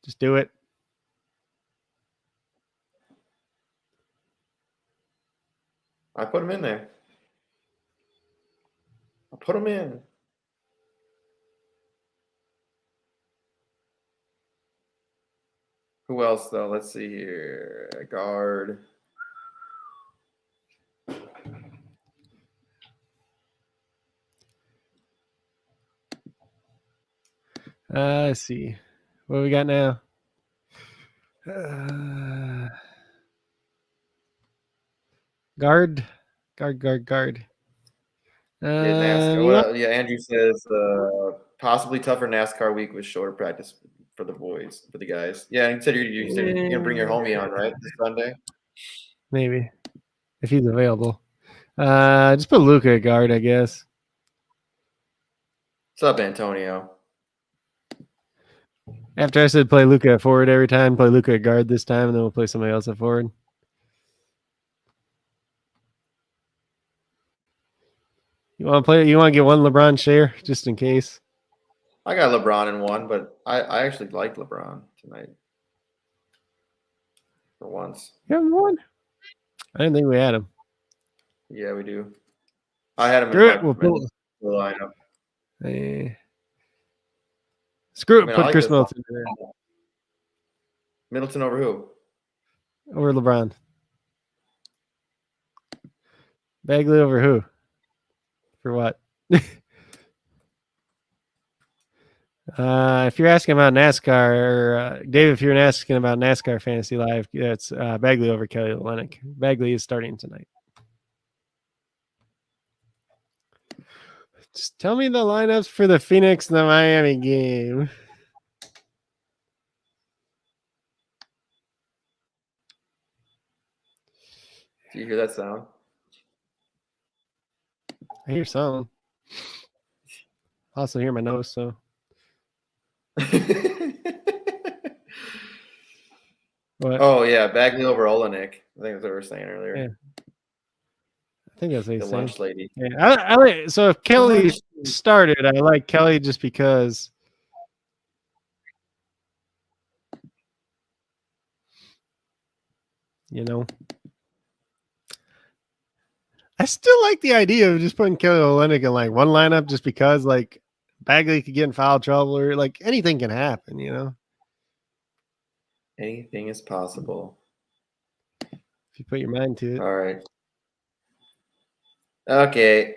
Just do it. I put him in there. I put him in. Who else though? Let's see here. A guard. Let's see. What we got now? Guard. Yeah, Andrew says possibly tougher NASCAR week with shorter practice for the boys, for the guys. Yeah, and you said you're gonna bring your homie on, right? This Sunday. Maybe. If he's available. Just put Luca at guard, I guess. What's up, Antonio? After I said play Luca at forward every time, play Luca at guard this time, and then we'll play somebody else at forward. You want to play? You want to get one LeBron share just in case? I got LeBron in one, but I actually like LeBron tonight. For once. You have one? I didn't think we had him. Yeah, we do. I had him Screw in it. We'll my put, lineup. screw it. I mean, I Put like Chris this Middleton in there. Middleton over who? Over LeBron. Bagley over who? For what? If you're asking about NASCAR, or, Dave, if you're asking about NASCAR Fantasy Live, it's Bagley over Kelly Olynyk. Bagley is starting tonight. Just tell me the lineups for the Phoenix and the Miami game. Do you hear that sound? I hear some. I also hear my nose, so. What? Oh yeah, Bagley over Olenek. I think that's what we were saying earlier. Yeah. I think that's what The he's saying. lunch lady. Yeah, I like. So if Kelly started, I like Kelly just because. You know, I still like the idea of just putting Kelly Olynyk in like one lineup just because like Bagley could get in foul trouble or like anything can happen, you know. Anything is possible. If you put your mind to it. All right. Okay.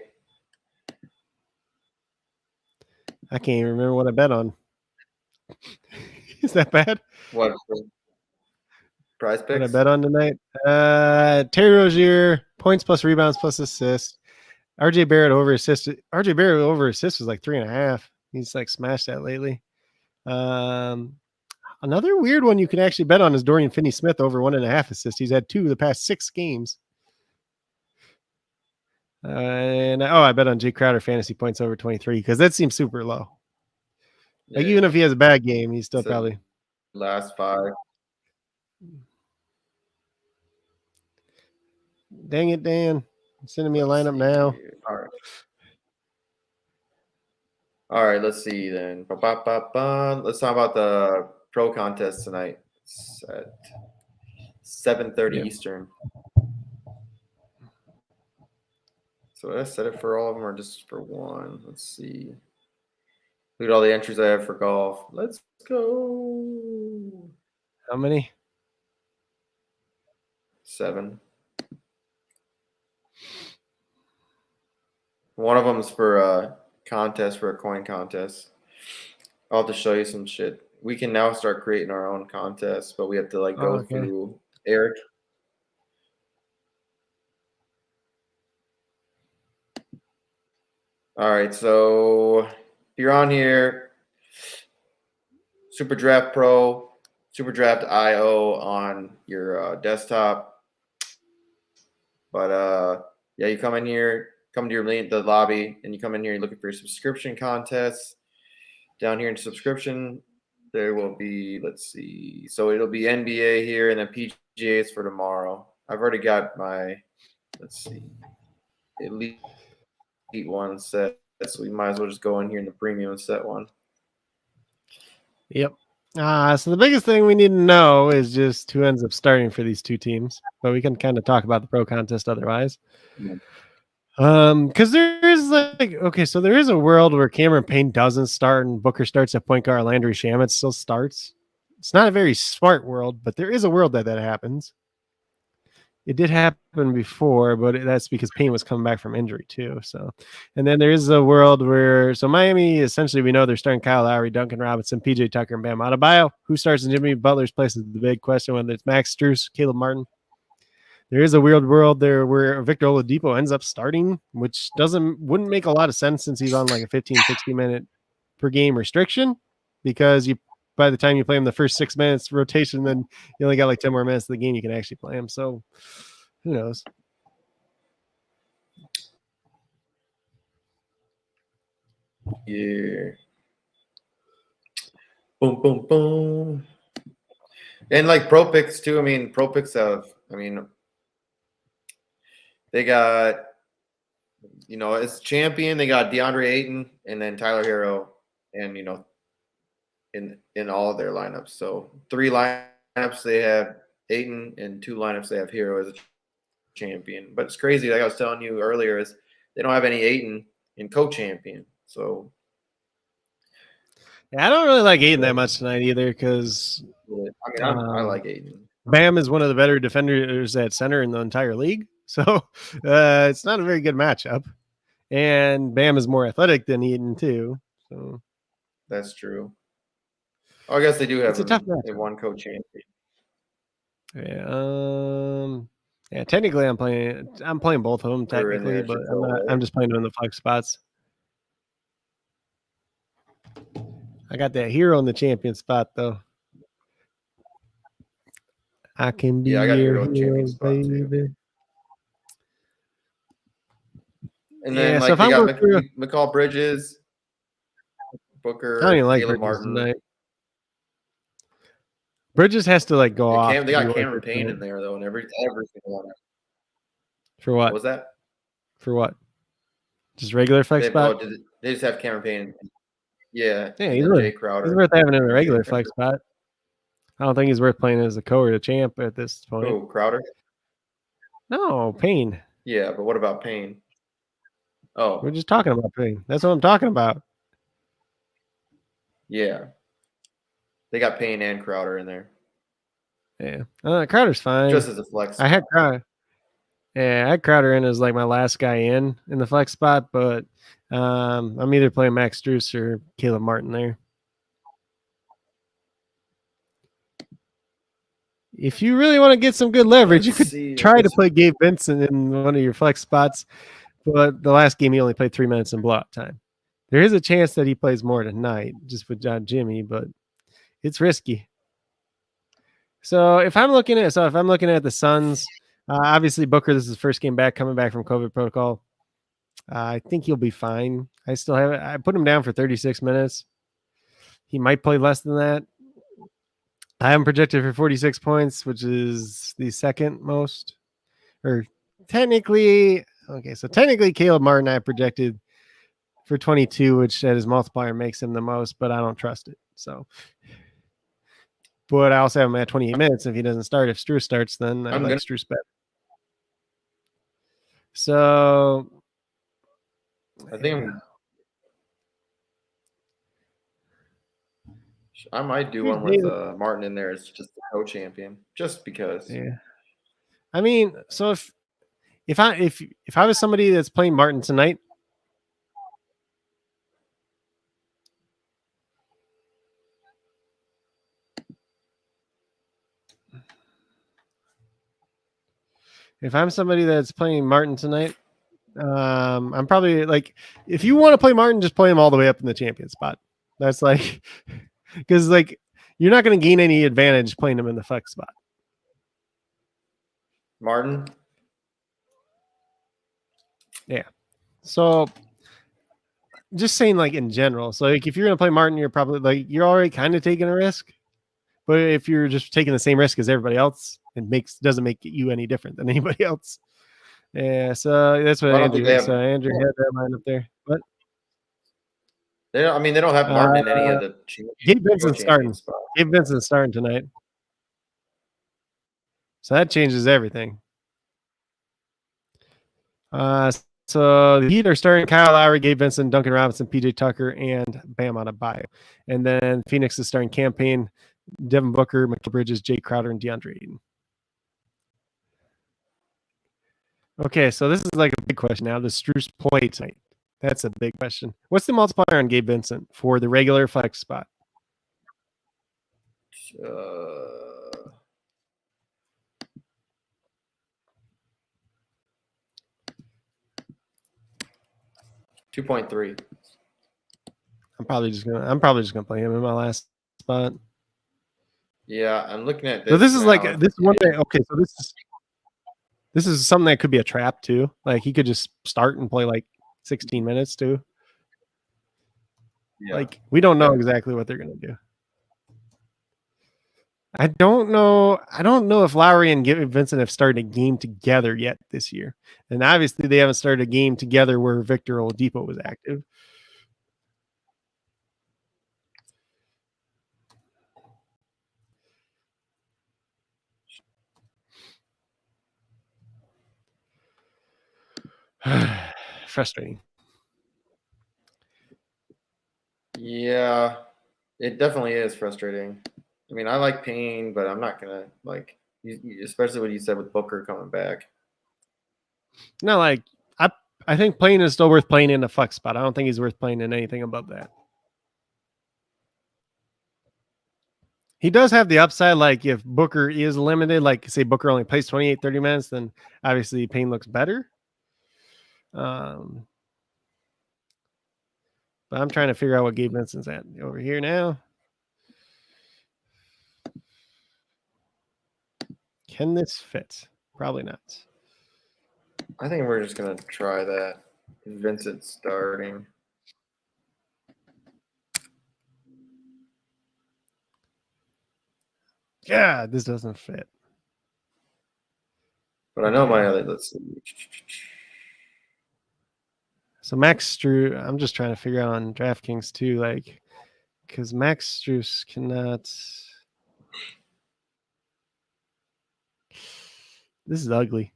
I can't even remember what I bet on. Is that bad? What? Prize What I picks? bet on tonight? Terry Rozier, points plus rebounds plus assists. RJ Barrett over assist. RJ Barrett over assist was like 3.5. He's like smashed that lately. Another weird one you can actually bet on is Dorian Finney-Smith over 1.5 assists. He's had 2 of the past 6 games. I bet on Jay Crowder fantasy points over 23 because that seems super low. Like even if he has a bad game, he's still probably last 5. Dang it, Dan. Sending me a lineup now. All right. All right, let's see then. Let's talk about the pro contest tonight. It's at 7:30 Eastern. So did I set it for all of them or just for one? Let's see. Look at all the entries I have for golf. Let's go. How many? 7. One of them is for a contest, for a coin contest. I'll have to show you some shit. We can now start creating our own contests, but we have to like go through Eric. All right, so if you're on here, SuperDraft Pro, SuperDraft IO on your desktop. But yeah, you come in here, come to the lobby, and you come in here, you're looking for your subscription contests. Down here in subscription, there will be, let's see, so it'll be NBA here and then PGAs for tomorrow. I've already got my, let's see, Elite one set, so we might as well just go in here in the premium and set one. Yep. So the biggest thing we need to know is just who ends up starting for these two teams, but we can kind of talk about the pro contest otherwise. Yeah. Because there is so there is a world where Cameron Payne doesn't start and Booker starts at point guard, Landry Shamet still starts. It's not a very smart world, but there is a world that happens. It did happen before, but that's because Payne was coming back from injury too. So, and then there is a world where, so Miami, essentially we know they're starting Kyle Lowry, Duncan Robinson, PJ Tucker, and Bam Adebayo. Who starts in Jimmy Butler's place is the big question, whether it's Max Strus, Caleb Martin. There is a weird world there where Victor Oladipo ends up starting, which wouldn't make a lot of sense since he's on like a 15, 60 minute per game restriction, because by the time you play him the first 6 minutes rotation, then you only got like 10 more minutes of the game you can actually play him. So who knows? Yeah. Boom, boom, boom. And like pro picks too. I mean, pro picks have, they got It's champion. They got DeAndre Ayton and then Tyler Hero, and in all of their lineups. So 3 lineups they have Ayton, and 2 lineups they have Hero as a champion. But it's crazy. Like I was telling you earlier, is they don't have any Ayton in co-champion. So Yeah, I don't really like Ayton that much tonight either because I like Ayton. Bam is one of the better defenders at center in the entire league. So it's not a very good matchup. And Bam is more athletic than Ayton too. So that's true. I guess they do have it's a tough match. They won co-champion. Yeah. Yeah. Technically, I'm playing both of them technically, but I'm just playing them in the flex spots. I got that Hero in the champion spot though. I can be I got your hero, baby. Too. And then they got McCall Bridges, Booker, I don't even like Caleb Bridges Martin. Tonight. Bridges has to go off. They got Cameron Payne in there though, and every single one. For what? What was that? For what? Just regular flex spot? They just have Cameron Payne. Yeah, he's worth having in a regular flex spot. I don't think he's worth playing as a co or a champ at this point. Oh, Crowder? No, Payne. Yeah, but what about Payne? Oh. We're just talking about Payne. That's what I'm talking about. Yeah. They got Payne and Crowder in there. Yeah. Crowder's fine. Just as a flex. I had Crowder. Yeah, I had Crowder in as my last guy in the flex spot, but I'm either playing Max Strus or Caleb Martin there. If you really want to get some good leverage, you could try to play Gabe Vincent in one of your flex spots, but the last game he only played 3 minutes in blowout time. There is a chance that he plays more tonight, just with John Jimmy, but it's risky. So if I'm looking at the Suns, obviously Booker, this is his first game back, coming back from COVID protocol. I think he'll be fine. I put him down for 36 minutes. He might play less than that. I am projected for 46 points, which is the second most. So technically Caleb Martin I projected for 22, which at his multiplier makes him the most, but I don't trust it. So, but I also have him at 28 minutes. If he doesn't start, if Strus starts, then I like Strus better. So I think I might do one with Martin in there as just the co-champion, just because. Yeah. I mean, so if I was somebody that's playing Martin tonight, I'm probably if you want to play Martin, just play him all the way up in the champion spot. That's because you're not going to gain any advantage playing him in the flex spot. Martin? Yeah. So just saying in general. So if you're going to play Martin, you're probably you're already kind of taking a risk. But if you're just taking the same risk as everybody else, it doesn't make you any different than anybody else. Yeah, so that's what Andrew had. So Andrew had that line up there. But they don't have Martin in any of the Gabe Vincent's starting. Gabe Vincent's starting tonight. So that changes everything. So the Heat are starting Kyle Lowry, Gabe Vincent, Duncan Robinson, PJ Tucker, and Bam Adebayo. And then Phoenix is starting Campaign, Devin Booker, McKell Bridges, Jay Crowder, and DeAndre Ayton. Okay, so this is a big question now. The Strus play tonight. That's a big question. What's the multiplier on Gabe Vincent for the regular flex spot? 2.3. I'm probably just gonna play him in my last spot. Yeah, I'm looking at this. So this is this one day. Okay, so this is something that could be a trap too. He could just start and play 16 minutes too. Yeah. We don't know exactly what they're gonna do. I don't know. I don't know if Lowry and Vincent have started a game together yet this year. And obviously they haven't started a game together where Victor Oladipo was active. Frustrating. Yeah, it definitely is frustrating. I mean, I like Payne, but I'm not gonna like, especially what you said with Booker coming back. Not like I think playing is still worth playing in a flex spot. I don't think he's worth playing in anything above that. He does have the upside, like if Booker is limited, like say Booker only plays 28, 30 minutes, then obviously Payne looks better. But I'm trying to figure out what Gabe Vincent's at over here now. Can this fit? Probably not. I think we're just gonna try that. Vincent starting. Yeah, this doesn't fit. But I know my other. Let's see. So Max Strus, I'm just trying to figure out on DraftKings too, like, because Max Strus cannot. This is ugly.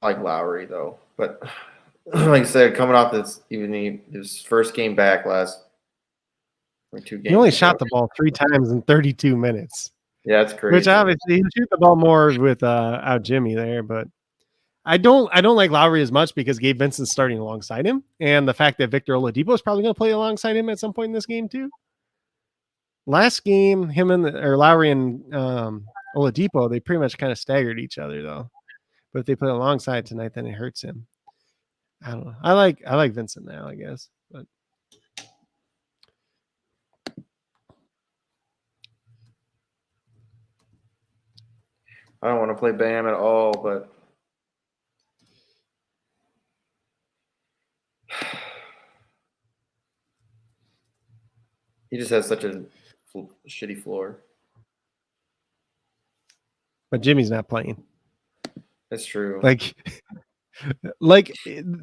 I like Lowry though, but like I said, coming off his first game back last or 2 games. He only shot the ball 3 times in 32 minutes. Yeah, that's crazy. Which obviously he shoot the ball more with out Jimmy there, but I don't like Lowry as much because Gabe Vincent's starting alongside him, and the fact that Victor Oladipo is probably going to play alongside him at some point in this game too. Last game, Lowry and Oladipo, they pretty much kind of staggered each other though. But if they play alongside tonight, then it hurts him. I don't know. I like Vincent now, I guess, but. I don't want to play Bam at all, but he just has such a shitty floor. But Jimmy's not playing. That's true. Like,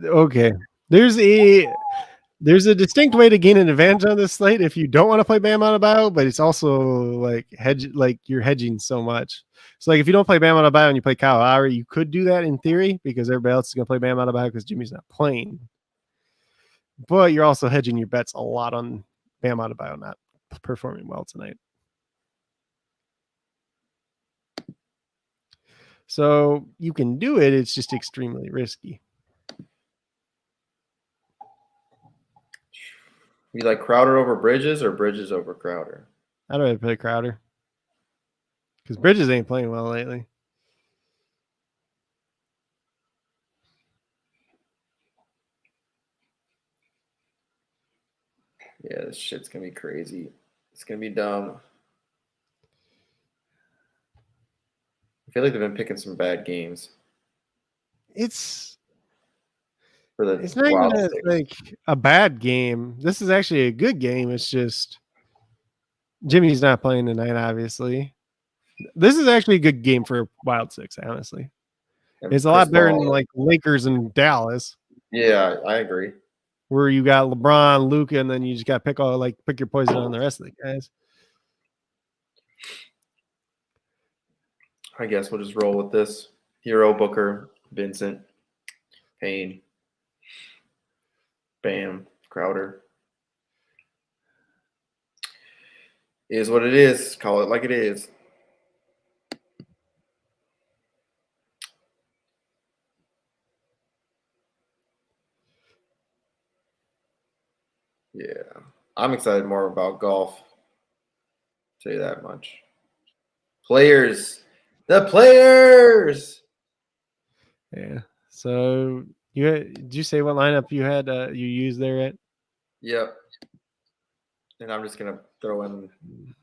okay. There's a distinct way to gain an advantage on this slate if you don't want to play Bam Adebayo, but it's also like you're hedging so much. So like if you don't play Bam Adebayo and you play Kyle Lowry, you could do that in theory because everybody else is going to play Bam Adebayo because Jimmy's not playing. But you're also hedging your bets a lot on Bam Adebayo not performing well tonight. So you can do it. It's just extremely risky. You like Crowder over Bridges or Bridges over Crowder? I'd rather play Crowder because Bridges ain't playing well lately. Yeah, this shit's gonna be crazy. It's gonna be dumb. I feel like they've been picking some bad games. It's not even like a bad game. This is actually a good game. It's just Jimmy's not playing tonight, obviously. This is actually a good game for Wild Six, honestly. It's a lot better than like Lakers and Dallas. Yeah, I agree. Where you got LeBron, Luka, and then you just got to pick your poison on the rest of the guys. I guess we'll just roll with this. Hero, Booker, Vincent, Payne, Bam, Crowder. Is what it is. Call it like it is. Yeah. I'm excited more about golf. I'll tell you that much. Players. The players. Yeah. So did you say what lineup you had you used there at? Yep. And I'm just gonna throw in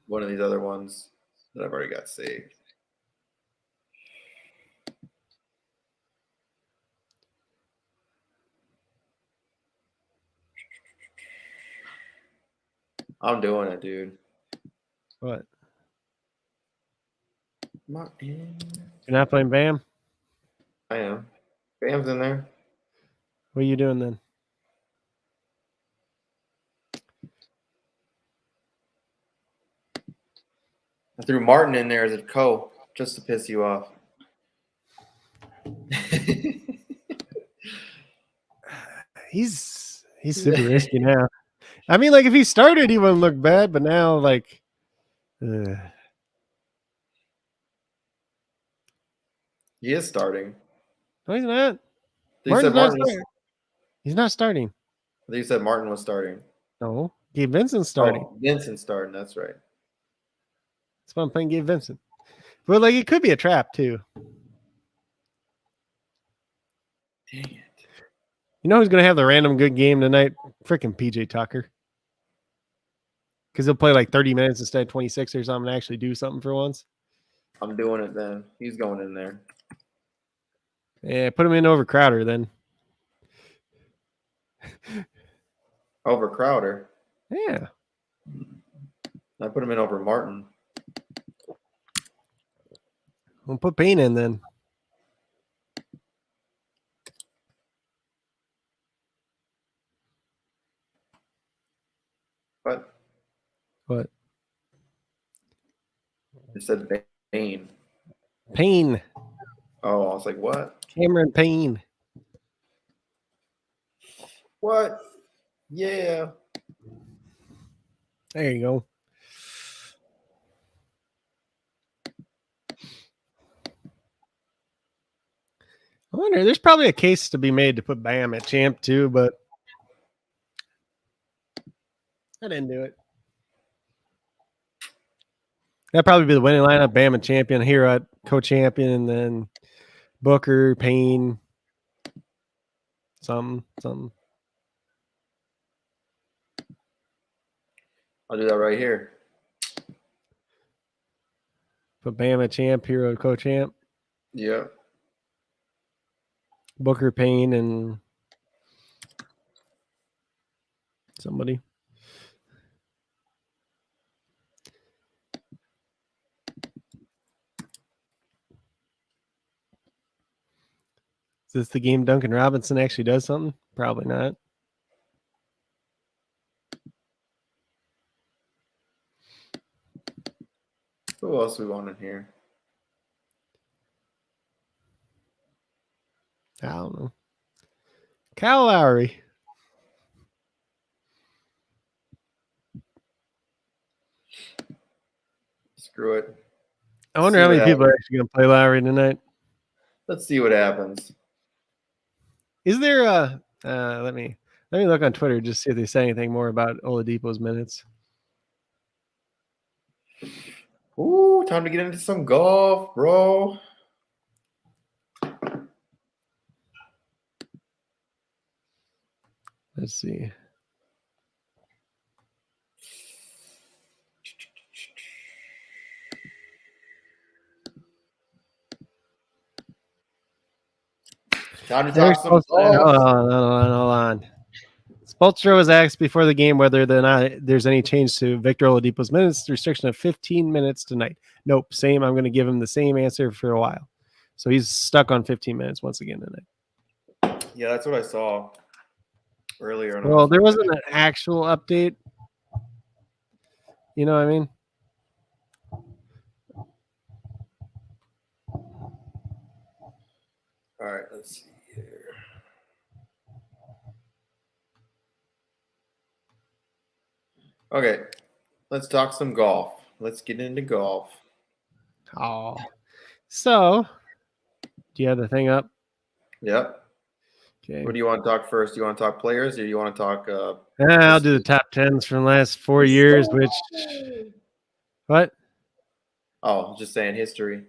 one of these other ones that I've already got saved. I'm doing it, dude. What? Martin. You're not playing Bam? I am. Bam's in there. What are you doing then? I threw Martin in there as a co just to piss you off. He's super risky now. I mean, like if he started, he wouldn't look bad, but now like He is starting. no, he's not. You said Martin was, He's not starting. I think you said Martin was starting. No, Gabe Vincent's starting. Oh, Vincent's starting. That's right. That's why I'm playing Gabe Vincent. But like it could be a trap too. Dang it. You know who's gonna have the random good game tonight? Freaking PJ Tucker. Because he'll play like 30 minutes instead of 26 or something and actually do something for once. I'm doing it then. He's going in there. Yeah, put him in over Crowder then. Over Crowder. Yeah. I put him in over Martin. We'll put Payne in then. What? What? You said Bane. Payne. Oh, I was like, what? Cameron Payne. What? Yeah. There you go. I wonder, there's probably a case to be made to put Bam at champ too, but I didn't do it. That'd probably be the winning lineup. Bam and champion, Hero at co-champion, and then Booker, Payne, something. I'll do that right here. Put Bam at champ, Hero at co-champ, Yeah. Booker, Payne, and somebody. Is this the game Duncan Robinson actually does something? Probably not. Who else we want in here? I don't know. Kyle Lowry. Screw it. I wonder how many people are actually going to play Lowry tonight. Let's see what happens. Is there a let me look on Twitter just see if they say anything more about Oladipo's minutes. Ooh, time to get into some golf, bro. Let's see. Time to talk some golf. Hold on. Spolstra was asked before the game whether there's any change to Victor Oladipo's minutes restriction of 15 minutes tonight. Nope, same. I'm going to give him the same answer for a while. So he's stuck on 15 minutes once again tonight. Yeah, that's what I saw earlier. Well, there wasn't an actual update. You know what I mean? All right, let's see here. Okay, let's talk some golf. Let's get into golf. Oh, so do you have the thing up? Yep. Okay. What do you want to talk first? Do you want to talk players, or do you want to talk? I'll do the top 10s from the last 4 years. Which what? Oh, just saying history.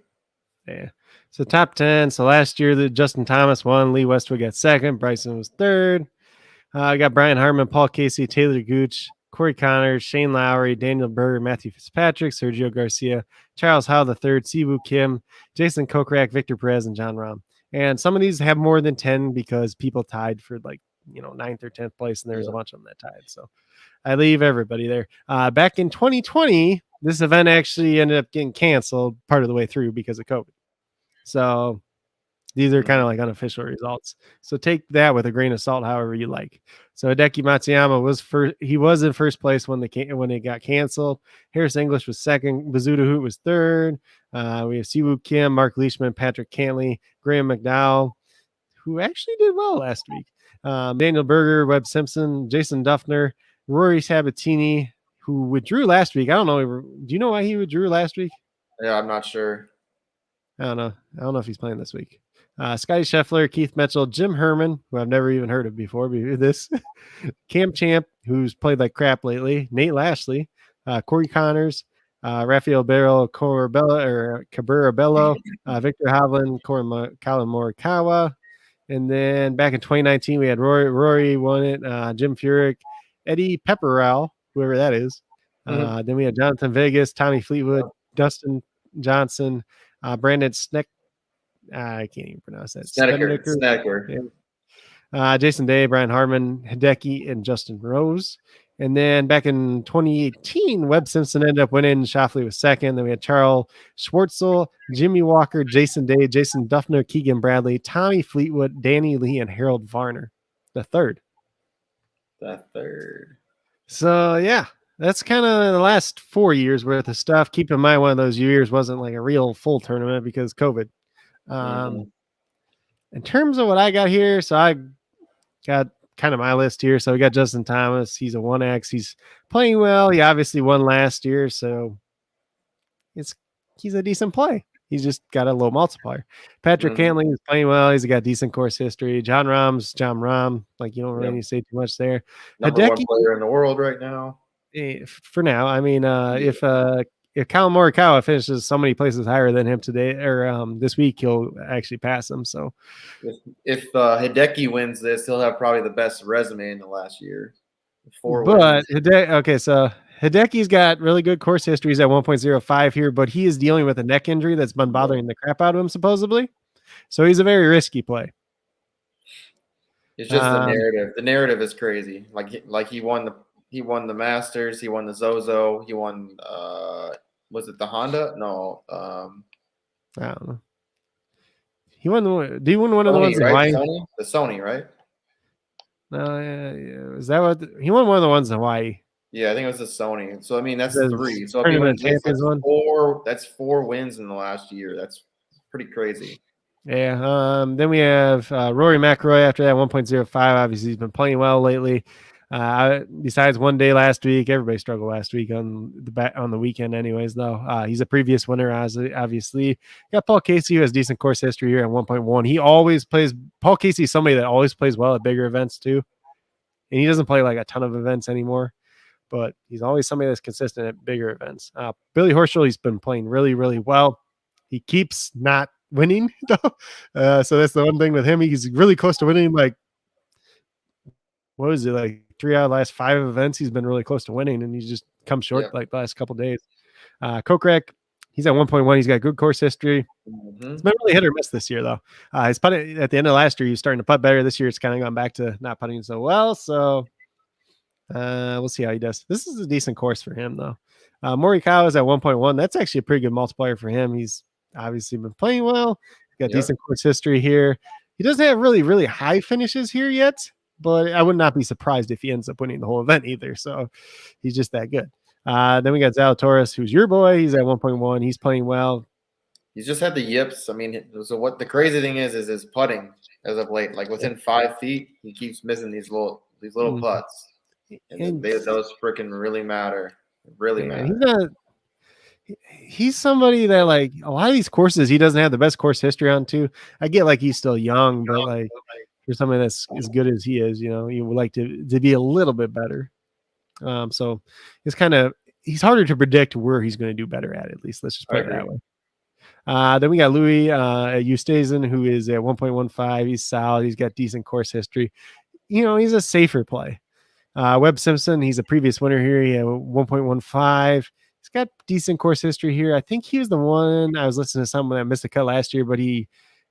Yeah. So top 10. So last year, the Justin Thomas won. Lee Westwood got second. Bryson was third. I got Brian Harmon, Paul Casey, Taylor Gooch, Corey Connors, Shane Lowry, Daniel Berger, Matthew Fitzpatrick, Sergio Garcia, Charles Howe III, Siwoo Kim, Jason Kokrak, Victor Perez, and John Rahm. And some of these have more than 10 because people tied for like 9th or 10th place, and there's a bunch of them that tied. So I leave everybody there. Back in 2020, this event actually ended up getting canceled part of the way through because of COVID. So these are kind of like unofficial results. So take that with a grain of salt, however you like. So Hideki Matsuyama was first. He was in first place when it got canceled. Harris English was second. Bazuda Hoot was third. We have Siwoo Kim, Mark Leishman, Patrick Cantley, Graham McDowell, who actually did well last week. Daniel Berger, Webb Simpson, Jason Duffner, Rory Sabatini, who withdrew last week. I don't know. Do you know why he withdrew last week? Yeah, I'm not sure. I don't know. I don't know if he's playing this week. Scotty Scheffler, Keith Mitchell, Jim Herman, who I've never even heard of before. this Cam Champ, who's played like crap lately. Nate Lashley, Corey Connors, Rafael Barrel, Cabrera Bello, Victor Hovland, Colin Morikawa. And then back in 2019, we had Rory won it, Jim Furyk, Eddie Pepperell, whoever that is. Then we had Jonathan Vegas, Tommy Fleetwood, Dustin Johnson, Brandon Sneck. I can't even pronounce that. Snedeker. Yeah. Jason Day, Brian Harmon, Hideki, and Justin Rose. And then back in 2018, Webb Simpson ended up winning. Shoffley was second. Then we had Charles Schwartzel, Jimmy Walker, Jason Day, Jason Duffner, Keegan Bradley, Tommy Fleetwood, Danny Lee, and Harold Varner, the third. So, yeah, that's kind of the last 4 years worth of stuff. Keep in mind, one of those years wasn't like a real full tournament because COVID. In terms of what I got here, so I got kind of my list here. So we got Justin Thomas. He's a 1X. He's playing well. He obviously won last year, so he's a decent play. He's just got a low multiplier. Patrick Cantley is playing well. He's got decent course history. John Rahm. Like, you don't really need to say too much there. Number one player in the world right now. For now. I mean, if Colin Morikawa finishes so many places higher than him today or this week, he'll actually pass him. So if Hideki wins this, he'll have probably the best resume in the last year. So Hideki's got really good course history. He's at 1.05 here, but he is dealing with a neck injury that's been bothering the crap out of him, supposedly. So he's a very risky play. It's just the narrative. The narrative is crazy. Like he won the Masters. He won the Zozo. He won. Was it the Honda? No. I don't know. He won one of the ones right? in Hawaii? The Sony, right? No, yeah. Is that what he won? One of the ones in Hawaii. Yeah, I think it was the Sony. So I mean, that's 3. So that's 4 wins in the last year. That's pretty crazy. Yeah. Then we have Rory McIlroy after that 1.05. Obviously, he's been playing well lately. Besides one day last week, everybody struggled last week on the weekend anyways, though. He's a previous winner, obviously. Got Paul Casey, who has decent course history here at 1.1. He always plays. Paul Casey is somebody that always plays well at bigger events too. And he doesn't play like a ton of events anymore, but he's always somebody that's consistent at bigger events. Billy Horschel, he's been playing really, really well. He keeps not winning though. So that's the one thing with him. He's really close to winning. Like, what is it, like 3 out of the last 5 events he's been really close to winning, and he's just come short like the last couple of days. Kokrak, he's at 1.1. He's got good course history. It's been really hit or miss this year, though. His putting at the end of last year, he was starting to putt better. This year, it's kind of gone back to not putting so well. So we'll see how he does. This is a decent course for him, though. Morikawa is at 1.1. That's actually a pretty good multiplier for him. He's obviously been playing well. He's got decent course history here. He doesn't have really, really high finishes here yet, but I would not be surprised if he ends up winning the whole event either. So he's just that good. Then we got Zalatoris, who's your boy. He's at 1.1. He's playing well. He's just had the yips. I mean, so what the crazy thing is his putting as of late. Like within 5 feet, he keeps missing these little putts. And those freaking really matter. Matter. He's somebody that, like, a lot of these courses, he doesn't have the best course history on too. I get like he's still young, but like for somebody that's as good as he is, you would like to be a little bit better. So it's he's harder to predict where he's going to do better at least. Let's just put it that way. Then we got Louis Oosthuizen, who is at 1.15. He's solid. He's got decent course history. He's a safer play. Webb Simpson, he's a previous winner here. He had 1.15. He's got decent course history here. I think he was the one I was listening to someone that missed a cut last year, but he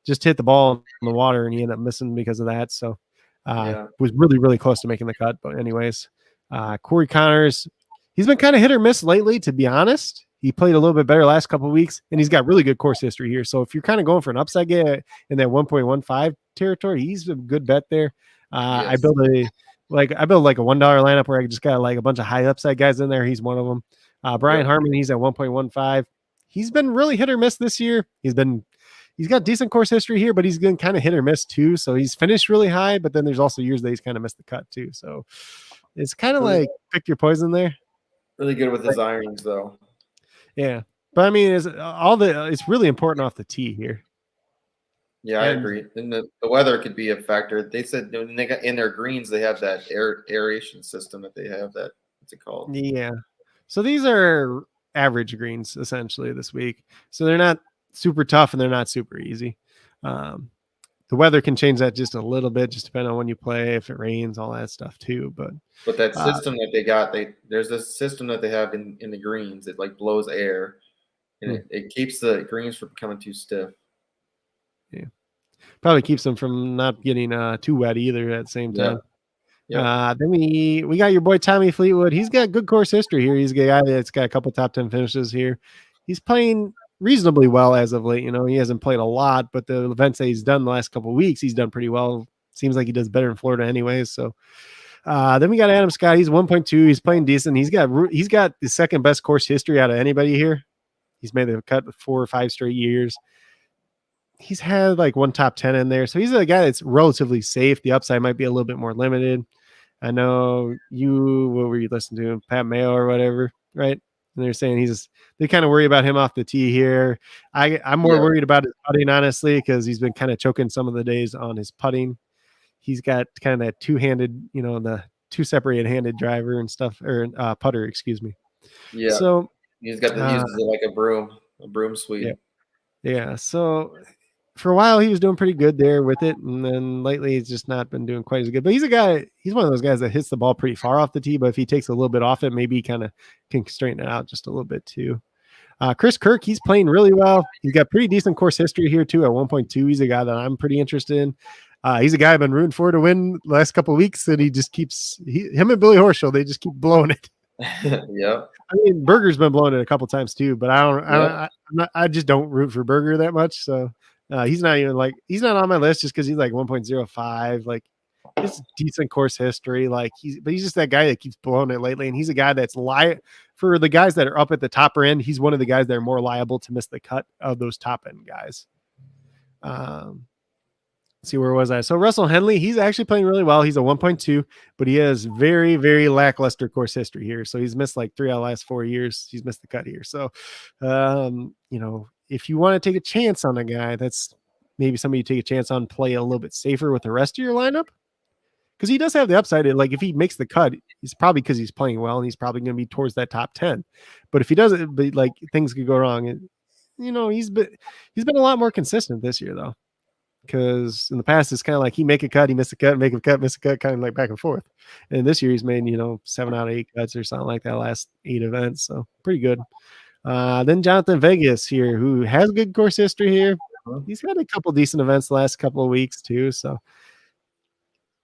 just hit the ball in the water and he ended up missing because of that. So Was really, really close to making the cut. But anyways, Corey Connors, he's been kind of hit or miss lately, to be honest. He played a little bit better last couple of weeks, and he's got really good course history here. So if you're kind of going for an upside guy in that 1.15 territory, he's a good bet there. Yes. I build like a $1 lineup where I just got like a bunch of high upside guys in there. He's one of them. Brian Harmon, he's at 1.15. He's been really hit or miss this year. He's got decent course history here, but he's been kind of hit or miss too. So he's finished really high, but then there's also years that he's kind of missed the cut too. So it's kind of like pick your poison there. Really good with his irons though. Yeah. But I mean, it's really important off the tee here. Yeah, I agree. And the weather could be a factor. They said when they got in their greens, they have that aeration system that they have. That what's it called? Yeah. So these are average greens essentially this week. So they're not super tough and they're not super easy. The weather can change that just a little bit, just depending on when you play, if it rains, all that stuff too. But that system that they got, there's this system that they have in the greens. It like blows air, and it keeps the greens from becoming too stiff. Yeah, probably keeps them from not getting too wet either at the same time. Then we got your boy Tommy Fleetwood. He's got good course history here. He's a guy that's got a couple top 10 finishes here. He's playing reasonably well as of late. You know, he hasn't played a lot, but the events that he's done the last couple of weeks, he's done pretty well. Seems like he does better in Florida anyways. So then we got Adam Scott. He's 1.2. He's playing decent. He's got the second best course history out of anybody here. He's made the cut 4 or 5 straight years. He's had like one top 10 in there. So he's a guy that's relatively safe. The upside might be a little bit more limited. I know what were you listening to? Pat Mayo or whatever, right? And they're saying they kind of worry about him off the tee here. I'm more worried about his putting, honestly, because he's been kind of choking some of the days on his putting. He's got kind of that two-handed, the two separated handed driver and stuff, or putter, excuse me. Yeah. So he's got the uses it like a broom sweep. Yeah. So for a while he was doing pretty good there with it, and then lately he's just not been doing quite as good. But he's one of those guys that hits the ball pretty far off the tee, but if he takes a little bit off it, maybe he kind of can straighten it out just a little bit too. Chris Kirk, he's playing really well. He's got pretty decent course history here too at 1.2. He's a guy that I'm pretty interested in. He's a guy I've been rooting for to win the last couple of weeks, and he just keeps him and Billy Horschel, they just keep blowing it. Yeah. I mean, Berger's been blowing it a couple times too, but I just don't root for Berger that much. So he's not on my list just because he's like 1.05, like it's decent course history. Like he's just that guy that keeps blowing it lately. And he's a guy that's for the guys that are up at the top end. He's one of the guys that are more liable to miss the cut of those top end guys. See, where was I? So Russell Henley, he's actually playing really well. He's a 1.2, but he has very, very lackluster course history here. So he's missed like 3 out of the last 4 years. He's missed the cut here. So, if you want to take a chance on a guy, that's maybe somebody you take a chance on, play a little bit safer with the rest of your lineup. Because he does have the upside. Like if he makes the cut, it's probably because he's playing well and he's probably going to be towards that top 10. But if he doesn't, like things could go wrong. And, he's been a lot more consistent this year though. Because in the past, it's kind of like he make a cut, he miss a cut, make a cut, miss a cut, kind of like back and forth. And this year he's made, 7 out of 8 cuts or something like that last 8 events. So pretty good. Then Jonathan Vegas here, who has good course history here. He's had a couple decent events the last couple of weeks too. So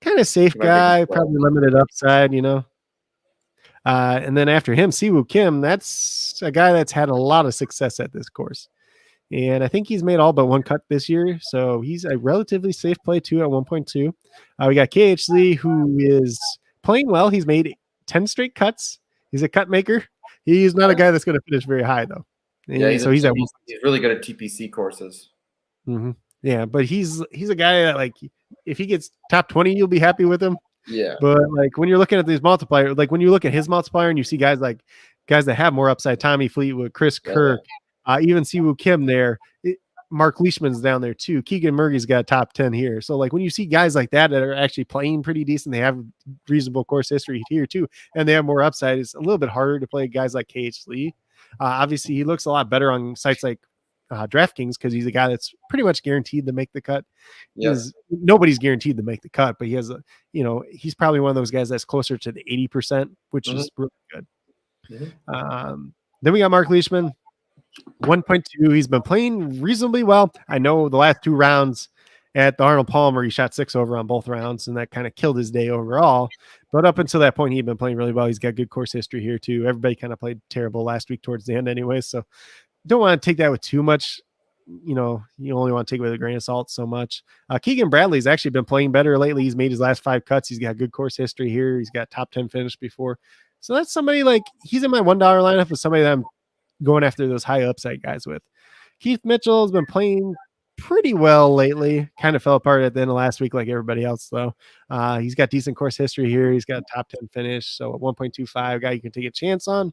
kind of safe guy, probably limited upside, And then after him, Siwoo Kim, that's a guy that's had a lot of success at this course. And I think he's made all but one cut this year. So he's a relatively safe play too at 1.2. We got KH Lee, who is playing well. He's made 10 straight cuts. He's a cut maker. He's not a guy that's going to finish very high though. And he's really good at TPC courses. Mm-hmm. Yeah, but he's a guy that like if he gets top 20, you'll be happy with him. Yeah. But like when you're looking at these multipliers, like when you look at his multiplier and you see guys that have more upside, Tommy Fleetwood, Chris Kirk, even Siwoo Kim there, Mark Leishman's down there too. Keegan Murray's got top 10 here. So like when you see guys like that are actually playing pretty decent, they have reasonable course history here too, and they have more upside, it's a little bit harder to play guys like KH Lee. Obviously he looks a lot better on sites like DraftKings because he's a guy that's pretty much guaranteed to make the cut. Nobody's guaranteed to make the cut, but he has he's probably one of those guys that's closer to the 80%, which is really good. Then we got Mark Leishman, 1.2. He's been playing reasonably well. I know the last 2 rounds At the Arnold Palmer, he shot 6 over on both rounds, and that kind of killed his day overall. But up until that point, he'd been playing really well. He's got good course history here, too. Everybody kind of played terrible last week towards the end anyway, so don't want to take that with too much. You only want to take it with a grain of salt so much. Keegan Bradley's actually been playing better lately. He's made his last 5 cuts. He's got good course history here. He's got top 10 finish before. So that's somebody like he's in my $1 lineup with somebody that I'm going after those high upside guys with. Keith Mitchell has been playing pretty well lately. Kind of fell apart at the end of last week like everybody else, though. He's got decent course history here. He's got a top 10 finish. So a 1.25 guy you can take a chance on.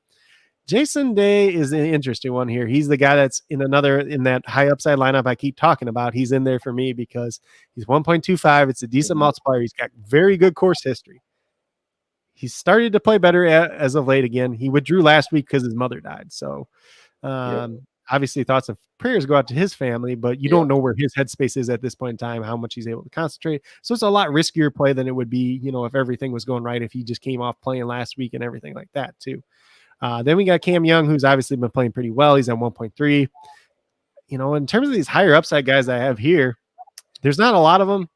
Jason Day is an interesting one here. He's the guy that's in that high upside lineup I keep talking about. He's in there for me because he's 1.25. It's a decent multiplier. He's got very good course history. He's started to play better as of late again. He withdrew last week because his mother died. So obviously thoughts of prayers go out to his family, but you don't know where his headspace is at this point in time, how much he's able to concentrate. So it's a lot riskier play than it would be, if everything was going right, if he just came off playing last week and everything like that too. Then we got Cam Young, who's obviously been playing pretty well. He's at 1.3. In terms of these higher upside guys I have here, there's not a lot of them.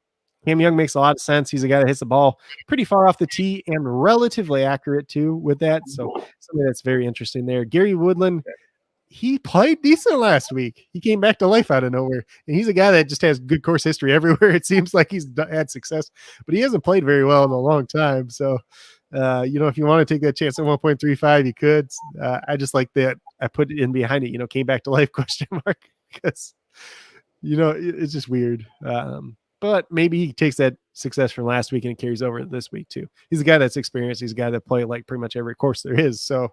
Cam Young makes a lot of sense. He's a guy that hits the ball pretty far off the tee and relatively accurate too with that. So something that's very interesting there. Gary Woodland, he played decent last week. He came back to life out of nowhere. And he's a guy that just has good course history everywhere. It seems like he's had success, but he hasn't played very well in a long time. So if you want to take that chance at 1.35, you could. I just like that. I put it in behind it, came back to life ? Because, it's just weird. But maybe he takes that success from last week and carries over this week too. He's a guy that's experienced. He's a guy that played like pretty much every course there is. So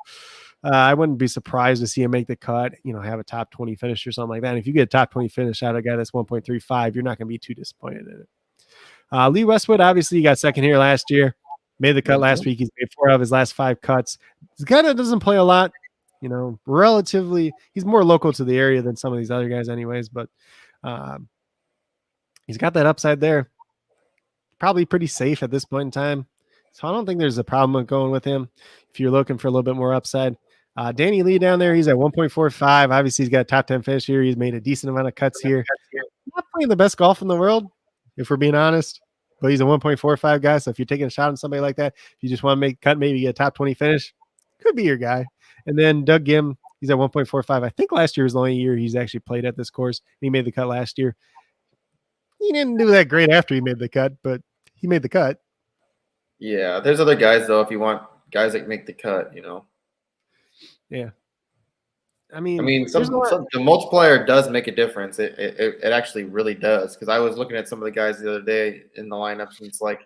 I wouldn't be surprised to see him make the cut, have a top 20 finish or something like that. And if you get a top 20 finish out of a guy that's 1.35, you're not going to be too disappointed in it. Lee Westwood, obviously, he got second here last year. Made the cut last week. He's made 4 out of his last 5 cuts. He's a guy that doesn't play a lot, relatively. He's more local to the area than some of these other guys anyways, but he's got that upside there. Probably pretty safe at this point in time. So I don't think there's a problem with going with him if you're looking for a little bit more upside. Danny Lee down there, he's at 1.45. Obviously, he's got a top 10 finish here. He's made a decent amount of cuts here. Not playing the best golf in the world, if we're being honest. But he's a 1.45 guy, so if you're taking a shot on somebody like that, if you just want to make a cut, maybe get a top 20 finish, could be your guy. And then Doug Gim, he's at 1.45. I think last year was the only year he's actually played at this course. He made the cut last year. He didn't do that great after he made the cut, but he made the cut. Yeah, there's other guys, though, if you want guys that make the cut, Yeah. I mean, the multiplier does make a difference. It actually really does. Because I was looking at some of the guys the other day in the lineups, and I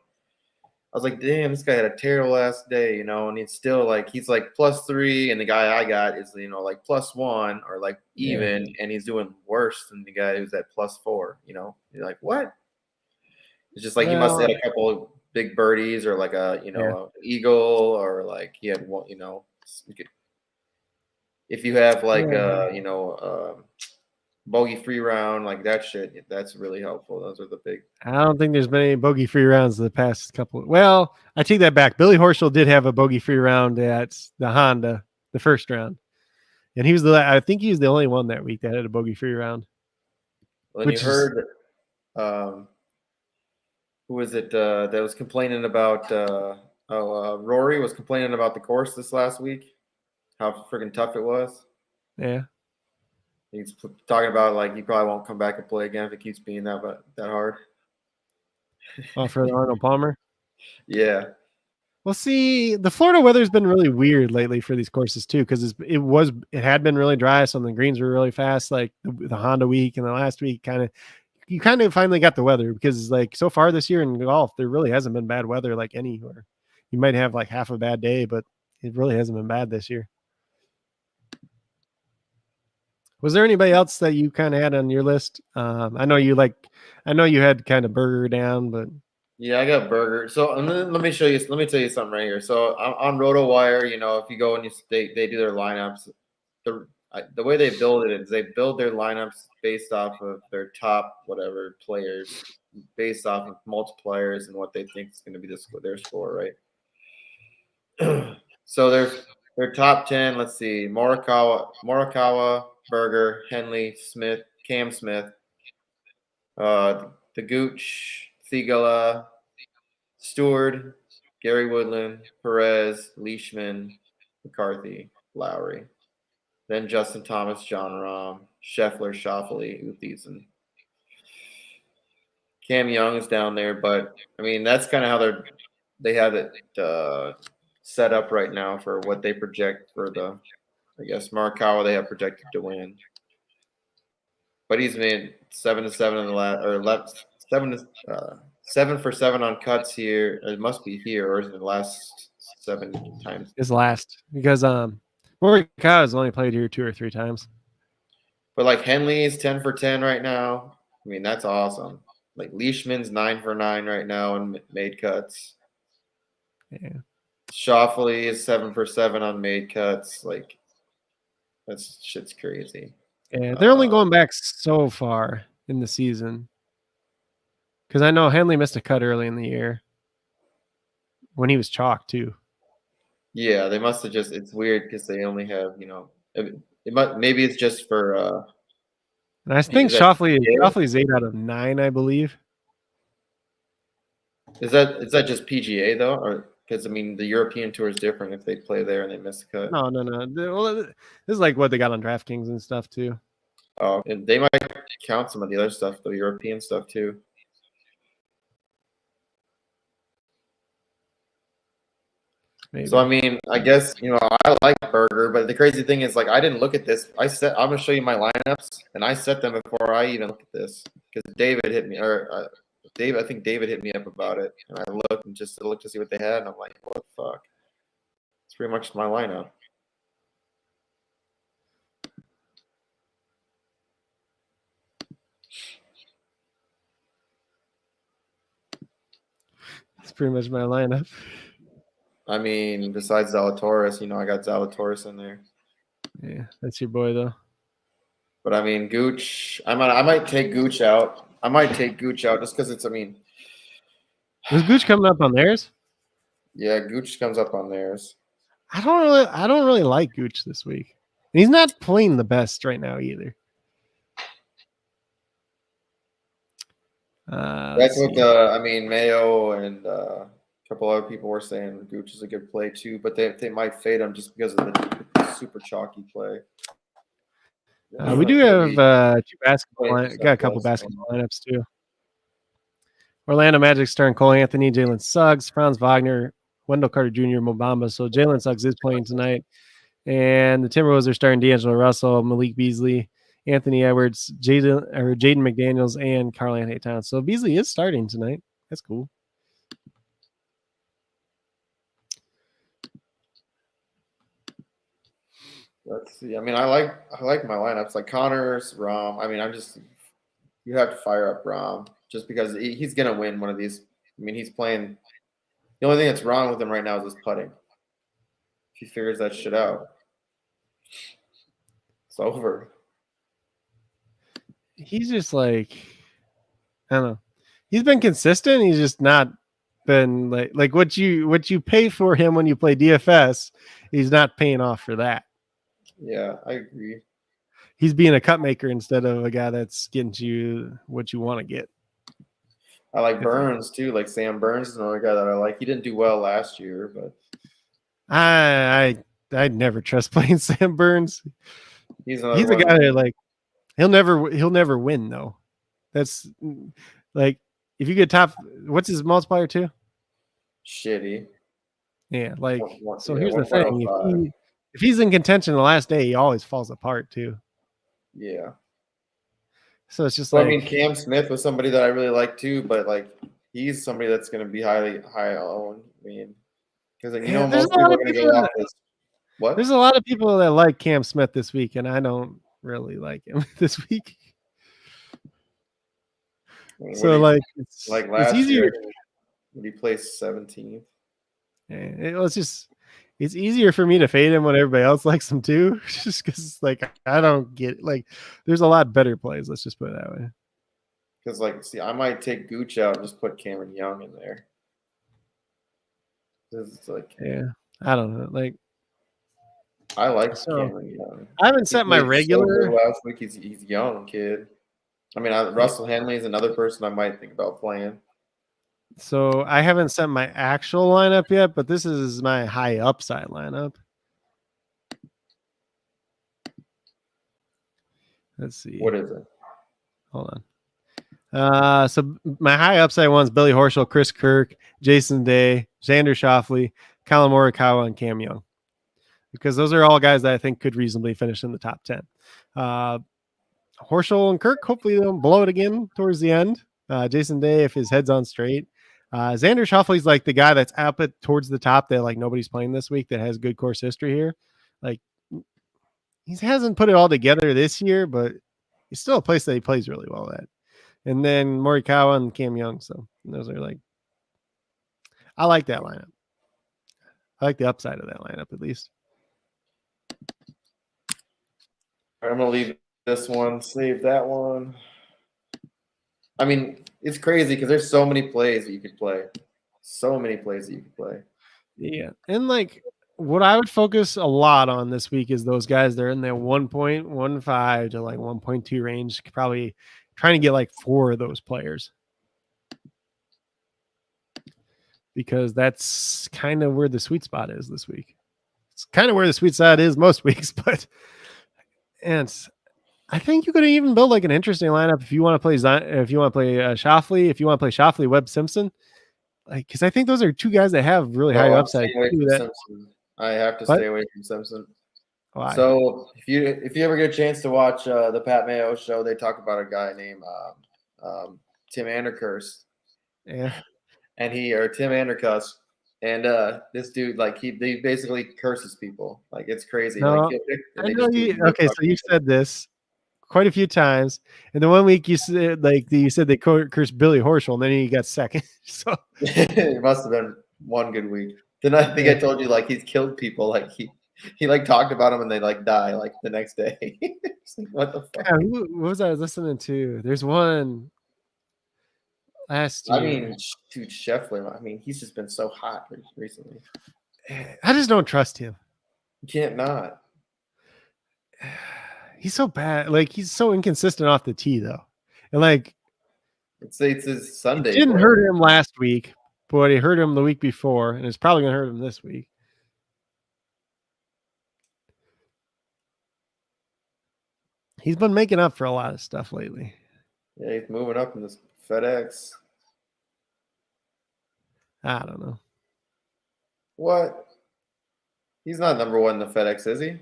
was like, damn, this guy had a terrible ass day, and he's still he's like +3, and the guy I got is like +1 or like even, and he's doing worse than the guy who's at +4. You're like, what? It's just like he must have had a couple of big birdies or like a a eagle, or like he had one. If you have like bogey free round, like that shit, that's really helpful. Those are the big. I don't think there's been any bogey free rounds the past couple. Well, I take that back. Billy Horschel did have a bogey free round at the Honda, the first round, and I think he was the only one that week that had a bogey free round. Well, you heard, who was it that was complaining about? Rory was complaining about the course this last week. How freaking tough it was. Yeah. He's talking about like he probably won't come back and play again if it keeps being that hard. Oh, for Arnold Palmer? Yeah. Well, see, the Florida weather's been really weird lately for these courses too, because it had been really dry, so the greens were really fast, like the Honda week and the last week you kind of finally got the weather, because like so far this year in golf, there really hasn't been bad weather like anywhere. You might have like half a bad day, but it really hasn't been bad this year. Was there anybody else that you kind of had on your list? I know you had kind of Burger down, but yeah, I got Burger. So let me tell you something right here. So on RotoWire, if you go and they do their lineups, the way they build it is they build their lineups based off of their top whatever players, based off of multipliers and what they think is going to be their score, right? So their top 10. Let's see: Morikawa, Berger, Henley, Smith, Cam Smith, the Gooch, Thigala, Stewart, Gary Woodland, Perez, Leishman, McCarthy, Lowry. Then Justin Thomas, John Rahm, Scheffler, Schauffele, Uthisen. Cam Young is down there, but I mean that's kind of how they have it set up right now for what they project for the, I guess Morikawa they have projected to win. But he's made 7-7 in the last, or left 7 for 7 on cuts here. It must be here, or is it the last 7 times? His last, because Morikawa has only played here 2 or 3 times. But like Henley's 10 for 10 right now. I mean that's awesome. Like Leishman's 9 for 9 right now and made cuts. Yeah. Schauffele is 7 for 7 on made cuts. Like that's shit's crazy. Yeah, they're only going back so far in the season. Because I know Henley missed a cut early in the year when he was chalk too. Yeah, they must have just. It's weird because they only have, maybe it's just for. And I think Schauffele's 8 out of 9, I believe. Is that just PGA though, or because I mean the European tour is different if they play there and they miss a cut? No. Well, this is like what they got on DraftKings and stuff too. Oh, and they might count some of the other stuff, the European stuff too. Maybe. So I mean, I guess I like Berger, but the crazy thing is like I didn't look at this. I'm gonna show you my lineups, and I set them before I even looked at this because David hit me, or I think David hit me up about it, and I looked and just looked to see what they had, and I'm like, what the fuck? It's pretty much my lineup. It's pretty much my lineup. I mean, besides Zalatoris, I got Zalatoris in there. Yeah, that's your boy though. But I mean, Gooch, I might take Gooch out. I might take Gooch out just because it's. I mean, was Gooch coming up on theirs? Yeah, Gooch comes up on theirs. I don't really like Gooch this week. And he's not playing the best right now either. That's what Mayo and a couple other people were saying. Gooch is a good play too, but they might fade him just because of the super chalky play. We do have 2 basketball. Got a couple basketball lineups too. Orlando Magic starting Cole Anthony, Jalen Suggs, Franz Wagner, Wendell Carter Jr., Mobamba. So Jalen Suggs is playing tonight. And the Timberwolves are starting D'Angelo Russell, Malik Beasley, Anthony Edwards, Jaden McDaniels, and Karl-Anthony Towns. So Beasley is starting tonight. That's cool. Let's see. I mean, I like my lineups. Like Connors, Rahm. I mean, you have to fire up Rahm just because he's gonna win one of these. I mean, he's playing. The only thing that's wrong with him right now is his putting. If he figures that shit out, it's over. He's just like, I don't know. He's been consistent. He's just not been like what you pay for him when you play DFS. He's not paying off for that. Yeah, I agree. He's being a cut maker instead of a guy that's getting you what you want to get. I like Burns too. Like Sam Burns is another guy that I like. He didn't do well last year, but I'd never trust playing Sam Burns. He's a guy that like he'll never win though. That's like if you get top, what's his multiplier too? Shitty. Yeah, like so. Here's the thing: if he's in contention the last day, he always falls apart too. Yeah. So it's just well, like I mean, Cam Smith was somebody that I really like too, but like he's somebody that's going to be high owned. I mean, because most people are going to go off this. What? There's a lot of people that like Cam Smith this week, and I don't really like him this week. So it's last year when he placed 17th. Yeah, it's easier for me to fade him when everybody else likes him too, just because like I don't get it. Like there's a lot better plays. Let's just put it that way. Because I might take Gooch out and just put Cameron Young in there. It's like I don't know. Like I like Cameron Young. I haven't set my regular last week. He's young kid. I mean, Russell Henley is another person I might think about playing. So I haven't set my actual lineup yet, but this is my high upside lineup. Let's see. What is it? Hold on. So my high upside one's Billy Horschel, Chris Kirk, Jason Day, Xander Schauffele, Colin Morikawa, and Cam Young. Because those are all guys that I think could reasonably finish in the top 10. Horschel and Kirk, hopefully they don't blow it again towards the end. Jason Day, if his head's on straight. Xander Schauffele's like the guy that's up towards the top that like nobody's playing this week that has good course history here. Like he hasn't put it all together this year, but he's still a place that he plays really well at. And then Morikawa and Cam Young. So those are like, I like that lineup. I like the upside of that lineup at least. I'm gonna leave this one, save that one. I mean, it's crazy because there's so many plays that you could play. So many plays that you could play. Yeah. And like what I would focus a lot on this week is those guys that are in their 1.15 to like 1.2 range, probably trying to get like 4 of those players. Because that's kind of where the sweet spot is this week. It's kind of where the sweet spot is most weeks, but and I think you could even build like an interesting lineup if you want to play Schauffele, if you want to play Schauffele, Webb Simpson, like because I think those are 2 guys that have really high upside. I have to stay away from Simpson. Why? So if you ever get a chance to watch the Pat Mayo show, they talk about a guy named Tim Anderkirst. Yeah. And Tim Andercuss, and this dude like he basically curses people. Like it's crazy. No, like, okay, so you said this quite a few times, and the one week you said they cursed Billy Horschel, and then he got second. So it must have been one good week. Then I think I told you like he's killed people. Like he like talked about them and they like die like the next day. Like, what the fuck? Yeah, what was I listening to? There's one last year. I mean, dude, Scheffler. I mean, he's just been so hot recently. I just don't trust him. You can't not. He's so bad. Like he's so inconsistent off the tee, though. And like, it's his Sunday. It didn't hurt him last week, but it hurt him the week before, and it's probably gonna hurt him this week. He's been making up for a lot of stuff lately. Yeah, he's moving up in this FedEx. I don't know. What? He's not number 1 in the FedEx, is he?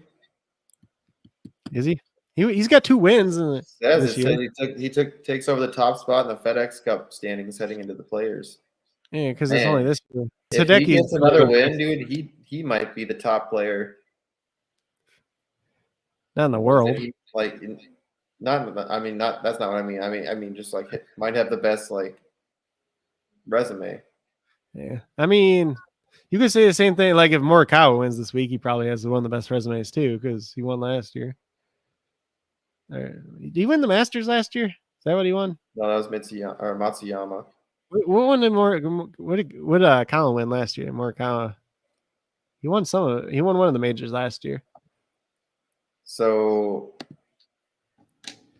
Is he? He's got 2 wins in this year. He takes over the top spot in the FedEx Cup standings heading into the Players. Yeah, because it's only this year. If he gets another win, dude, he might be the top player. Not in the world. That's not what I mean. I mean just like might have the best like resume. Yeah. I mean, you could say the same thing. Like if Morikawa wins this week, he probably has one of the best resumes too, because he won last year. Did he win the Masters last year? Is that what he won? No, that was Matsuyama. What did Colin win last year? Morikawa. He won one of the majors last year. So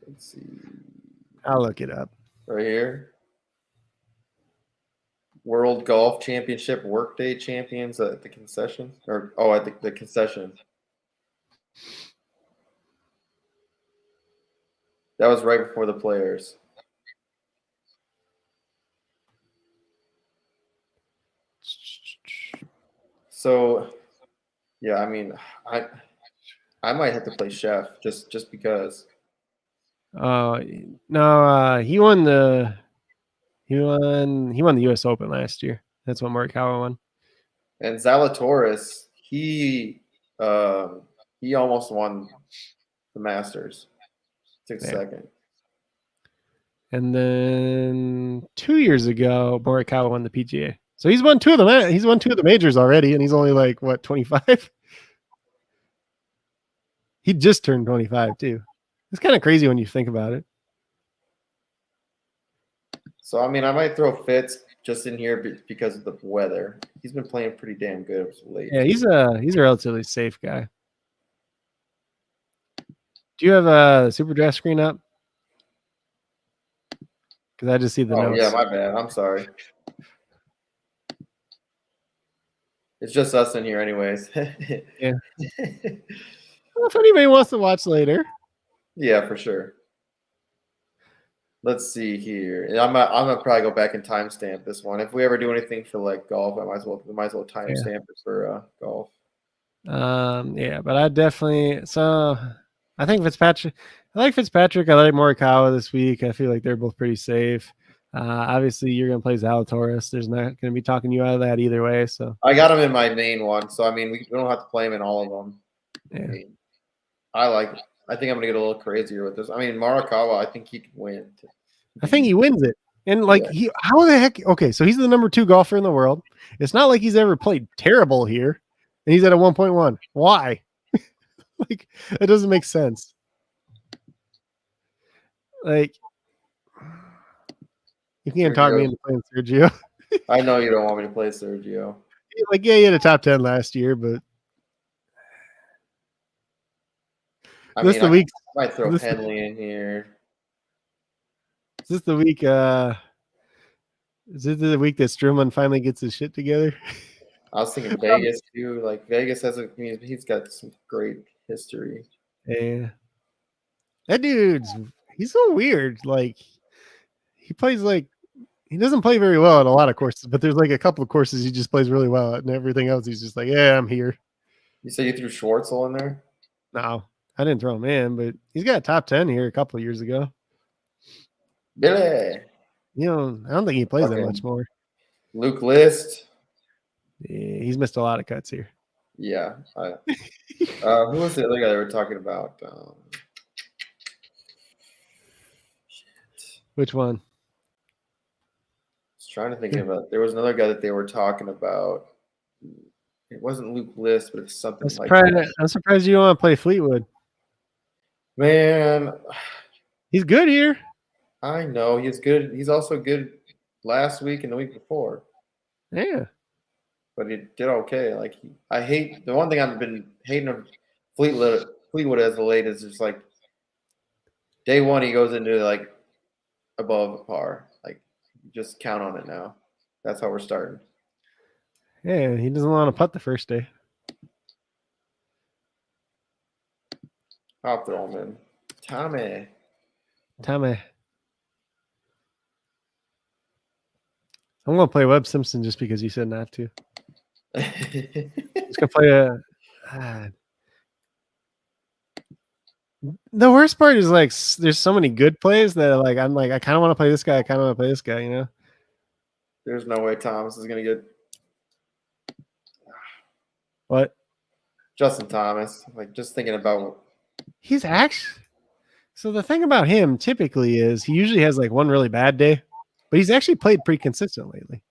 let's see. I'll look it up. Right here. World Golf Championship Workday champions at the concession. At the concession. That was right before the Players. So, yeah, I mean, I might have to play Chef just because. No, he won the U.S. Open last year. That's what Morikawa won. And Zalatoris, he almost won the Masters. Took second. And then 2 years ago, Morikawa won the PGA. So he's won 2 of them. He's won 2 of the majors already, and he's only like what 25. He just turned 25 too. It's kind of crazy when you think about it. So I mean, I might throw Fitz just in here because of the weather. He's been playing pretty damn good as of late. Yeah, he's a relatively safe guy. Do you have a SuperDraft screen up? because I just see the Oh notes. yeah, my bad. I'm sorry. It's just us in here, anyways. Yeah. Well, if anybody wants to watch later. Yeah, for sure. Let's see here. I'm gonna probably go back and timestamp this one. If we ever do anything for like golf, we might as well timestamp it for golf. Yeah, but I definitely I think Fitzpatrick. I like Fitzpatrick. I like Morikawa this week. I feel like they're both pretty safe. Obviously, you're gonna play Zalatoris. There's not gonna be talking you out of that either way. So I got him in my main one, so I mean we don't have to play him in all of them. yeah. I think I'm gonna get a little crazier with this. I mean Morikawa, I think he can win. I think he wins it. And like how the heck? Okay, so he's the number 2 golfer in the world. It's not like he's ever played terrible here, and he's at a 1.1. Why? Like it doesn't make sense. Like you can't talk me into playing Sergio. I know you don't want me to play Sergio. Like he had a top 10 last year, but I this mean, the week. I might throw Henley in here. Is this the week? Is this the week that Stroman finally gets his shit together? I was thinking Vegas too. Like Vegas he's got some great history. Yeah, that he's so weird. Like he plays like he doesn't play very well at a lot of courses, but there's like a couple of courses he just plays really well at, and everything else he's just like, yeah, I'm here. You say you threw Schwartzel in there? No, I didn't throw him in, but he's got a top 10 here a couple of years ago. Billy. You know, I don't think he plays that much more. Luke List. Yeah, he's missed a lot of cuts here. Yeah. Who was the other guy they were talking about? Which one? I was trying to think of it. There was another guy that they were talking about. It wasn't Luke List, but it's something like that. I'm surprised you don't want to play Fleetwood. Man. He's good here. I know. He's good. He's also good last week and the week before. Yeah. But he did okay. Like I hate the one thing I've been hating of Fleetwood as of late is just like day one he goes into like above par. Like just count on it now. That's how we're starting. Yeah, he doesn't want to putt the first day. I'll throw him in. Tommy. I'm gonna play Webb Simpson just because you said not to. Just gonna play the worst part is like there's so many good plays that like I'm like I kind of want to play this guy. I kind of want to play this guy. You know. There's no way Thomas is gonna get. What? Justin Thomas. Like just thinking about. He's actually. So the thing about him typically is he usually has like one really bad day, but he's actually played pretty consistent lately.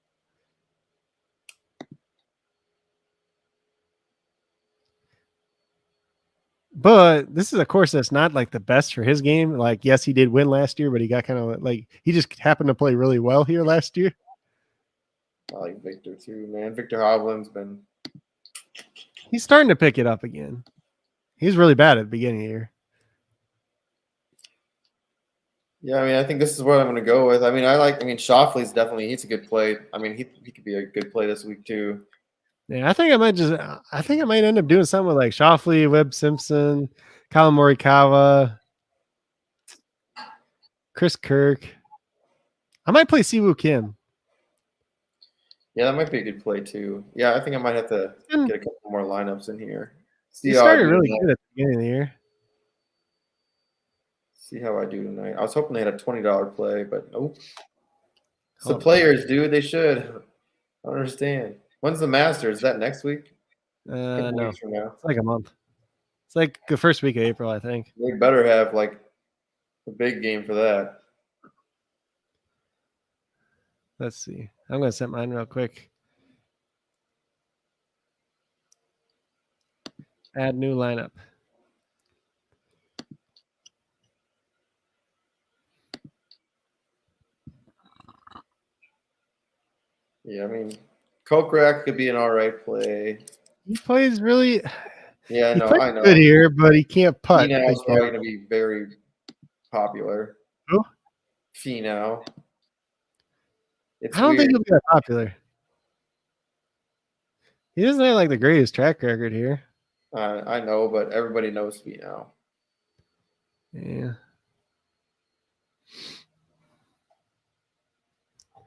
But this is a course that's not like the best for his game. Like, yes, he did win last year, but he got kind of like he just happened to play really well here last year. I like Victor too, man. Victor Hovland's been. He's starting to pick it up again. He was really bad at the beginning of the year. Yeah, I mean, I think this is what I'm going to go with. I mean, Shoffley's definitely, he's a good play. I mean, he could be a good play this week too. Yeah, I think I might end up doing something with like Shoffley, Webb Simpson, Colin Morikawa, Chris Kirk. I might play Siwoo Kim. Yeah, that might be a good play too. Yeah, I think I might have to get a couple more lineups in here. He started really good at the beginning of the year. See how I do tonight. I was hoping they had a $20 play, but nope. It's the players, dude. They should. I don't understand. When's the Masters? Is that next week? No. It's like a month. It's like the first week of April, I think. They better have like a big game for that. Let's see. I'm going to set mine real quick. Add new lineup. Yeah, I mean, Kokrak could be an all right play. He plays really. Yeah, no, I know. Good here, but he can't putt. Finau's probably going to be very popular. Who? Finau. It's I don't think weird. he'll be that popular. He doesn't have like the greatest track record here. I know, but everybody knows me now. Yeah.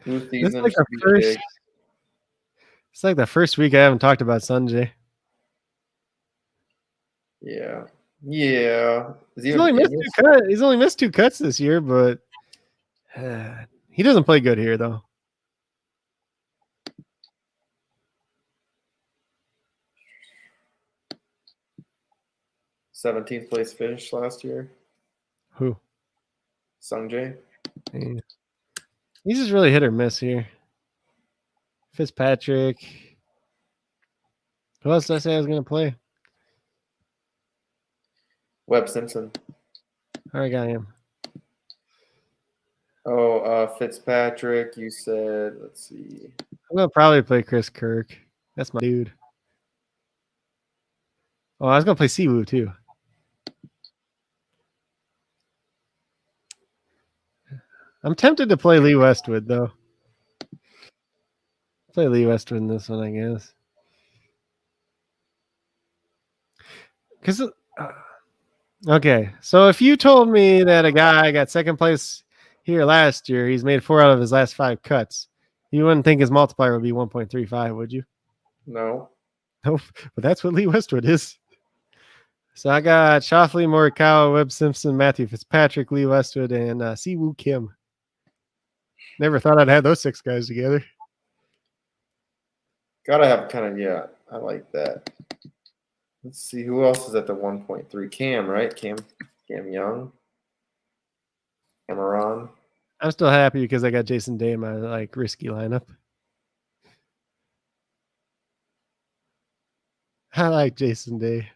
New This is season like should the be first. big. It's like the first week I haven't talked about Sanjay. Yeah. Yeah. Is he He's even only in missed this? two cuts. He's only missed 2 cuts this year, but he doesn't play good here though. Seventeenth place finish last year. Who? Sungjae. Yeah. He's just really hit or miss here. Fitzpatrick. Who else did I say I was going to play? Webb Simpson. All right, got him. Oh, Fitzpatrick. You said. Let's see. I'm going to probably play Chris Kirk. That's my dude. Oh, I was going to play Siwoo too. I'm tempted to play Lee Westwood though. Play Lee Westwood in this one, I guess. Because, okay, so if you told me that a guy got second place here last year, he's made 4 out of his last 5 cuts, you wouldn't think his multiplier would be 1.35, would you? No. Nope, but that's what Lee Westwood is. So I got Shoffley, Morikawa, Webb Simpson, Matthew Fitzpatrick, Lee Westwood, and Siwoo Kim. Never thought I'd have those 6 guys together. Gotta have kind of, yeah, I like that. Let's see, who else is at the 1.3? Cam, right? Cam Young. Cameron. I'm still happy because I got Jason Day in my like risky lineup. I like Jason Day.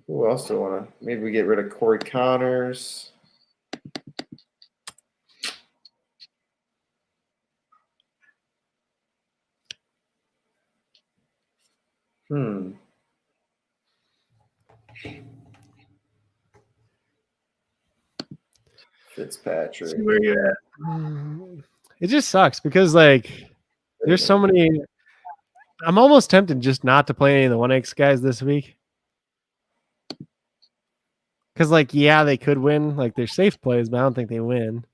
Who else do I want to? Maybe we get rid of Corey Connors. Fitzpatrick. See where you're at. It just sucks because like there's so many. I'm almost tempted just not to play any of the 1x guys this week. Because like, yeah, they could win. Like they're safe plays, but I don't think they win.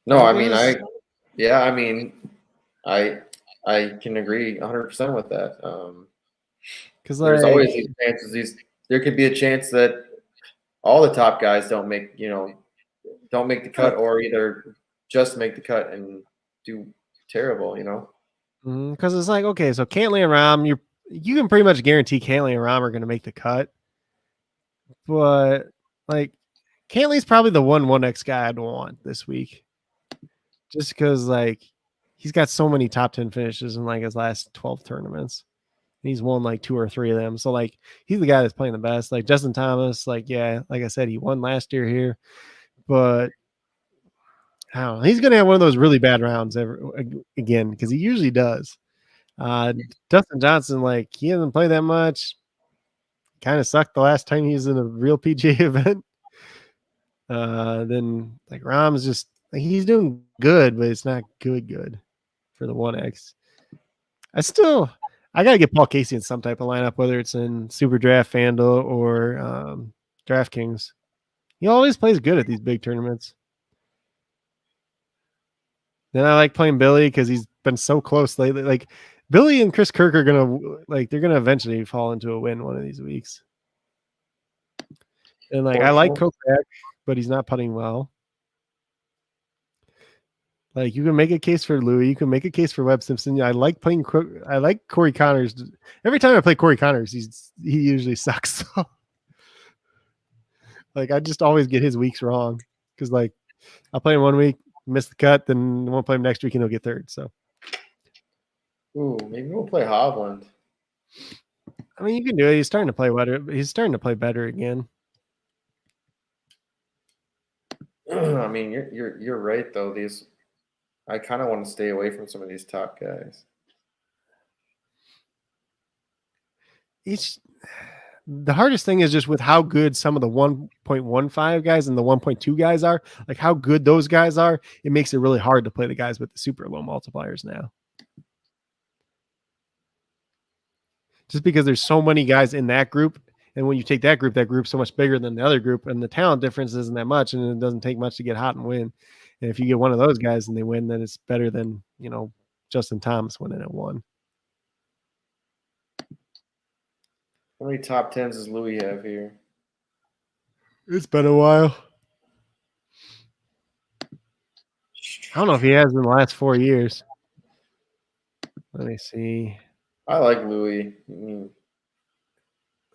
No, I mean, I can agree 100% with that. Because there's like, always these chances. There could be a chance that all the top guys don't make the cut, or either just make the cut and do terrible. because it's like, okay, so Cantley and Rahm, you can pretty much guarantee Cantley and Rahm are going to make the cut, but like Cantley's probably the 1x guy I'd want this week, just because like he's got so many top 10 finishes in like his last 12 tournaments. He's won like 2 or 3 of them. So like he's the guy that's playing the best. Like Justin Thomas, like, yeah, like I said, he won last year here, but I don't know. He's gonna have one of those really bad rounds again, because he usually does. Dustin Johnson, like, he hasn't played that much. Kind of sucked the last time he was in a real PGA event. Then like Rahm's just like, he's doing good, but it's not good for the 1x. I gotta get Paul Casey in some type of lineup, whether it's in SuperDraft, FanDuel, or DraftKings. He always plays good at these big tournaments. Then I like playing Billy because he's been so close lately. Like Billy and Chris Kirk are they're gonna eventually fall into a win one of these weeks. And like I like Kokrak, but he's not putting well. Like you can make a case for Louis, you can make a case for Webb Simpson. I like Corey Connors. Every time I play Corey Connors, he usually sucks. Like I just always get his weeks wrong because like I'll play him one week, miss the cut, then won't play him next week and he'll get third. So, ooh, maybe we'll play Hovland. I mean, you can do it. He's starting to play better. He's starting to play better again. I mean, you're right though. I kind of want to stay away from some of these top guys. the hardest thing is just with how good some of the 1.15 guys and the 1.2 guys are, like how good those guys are. It makes it really hard to play the guys with the super low multipliers now. Just because there's so many guys in that group. And when you take that group's so much bigger than the other group, and the talent difference isn't that much, and it doesn't take much to get hot and win. And if you get one of those guys and they win, then it's better than, Justin Thomas winning at 1. How many top 10s does Louis have here? It's been a while. I don't know if he has in the last 4 years. Let me see. I like Louis.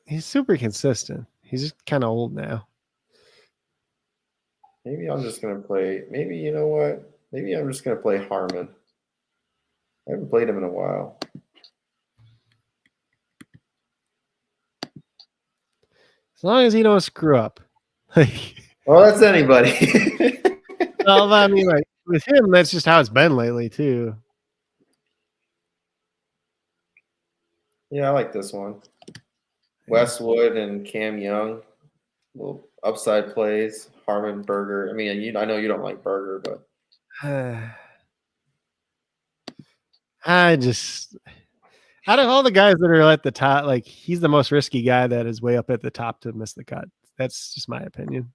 He's super consistent. He's just kind of old now. Maybe I'm just going to play. Maybe, you know what? Maybe I'm just going to play Harmon. I haven't played him in a while. As long as he don't screw up. Well, that's anybody. Well, I mean, like with him, that's just how it's been lately, too. Yeah, I like this one. Westwood and Cam Young, little upside plays. Harmon, Berger. I mean, I know you don't like Berger, but I just, out of all the guys that are at the top, like he's the most risky guy that is way up at the top to miss the cut. That's just my opinion.